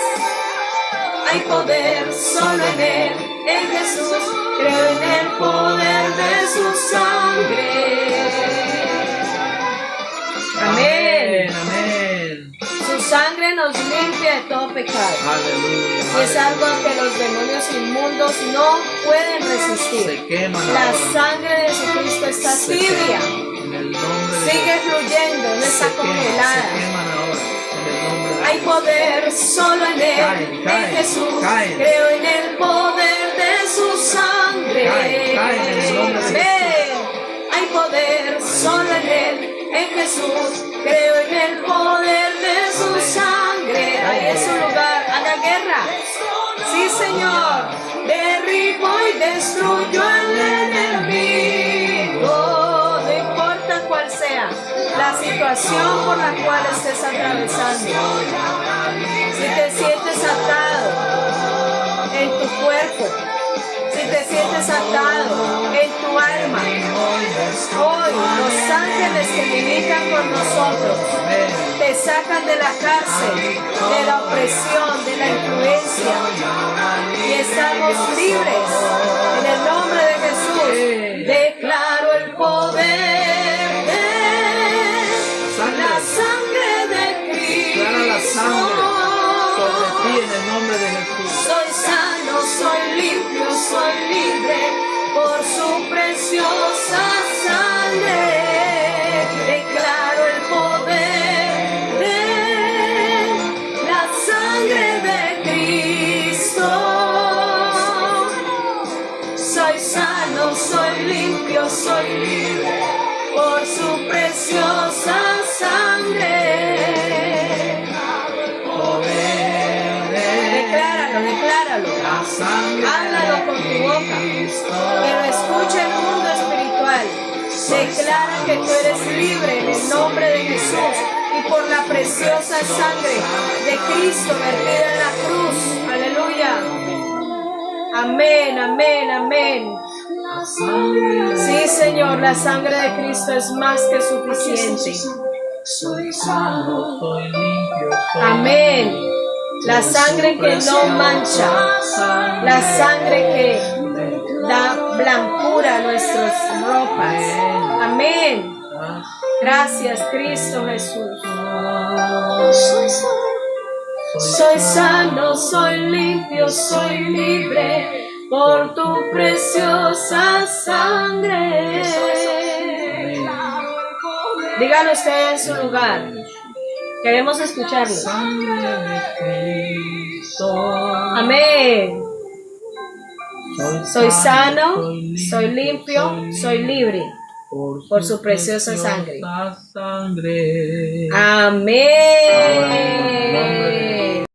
Hay poder solo en Él, en Jesús. Creo en el poder de su sangre. Amén. Amén. Su sangre nos limpia de todo pecado. Aleluya. Y es algo que los demonios inmundos no pueden resistir. Se queman La ahora. sangre de Jesucristo está Se tibia. queman. En el nombre de Sigue fluyendo, no está Se congelada. queman ahora. En el nombre de Hay poder solo en Él, Caen, en Jesús. caen. Creo en el poder de su sangre. Caen en el nombre de Amén. Hay poder solo en Él, en Jesús. Creo en el poder de su sangre. Ahí es su lugar. Haga guerra. Sí, Señor. Derribo y destruyo al enemigo. No importa cuál sea la situación por la cual estés atravesando. Si te sientes atado en tu cuerpo, si te sientes atado en tu alma, hoy los ángeles que militan con nosotros te sacan de la cárcel, de la opresión, de la influencia, y estamos libres en el nombre de Jesús. Declaro el poder de la sangre de Cristo. Declara la sangre sobre ti en el nombre de Jesús. Soy sano, soy limpio, soy libre por su preciosa sangre. Declaro el poder de la sangre de Cristo. Soy sano, soy limpio, soy libre por su preciosa sangre. Decláralo. La sangre Háblalo con tu boca. Que lo escuche el mundo espiritual. Declara que tú eres libre en el nombre de Jesús y por la preciosa sangre de Cristo vertida en la cruz. Aleluya. Amén, amén, amén. Sí, Señor, la sangre de Cristo es más que suficiente. soy sano, soy limpio, soy Amén. La sangre que no mancha, la sangre que da blancura a nuestras ropas. Amén. Gracias, Cristo Jesús. Soy sano, soy limpio, soy libre por tu preciosa sangre. Dígalo usted en su lugar. Queremos escucharlo. Amén. Soy sano, soy limpio, soy libre por su preciosa sangre. Amén.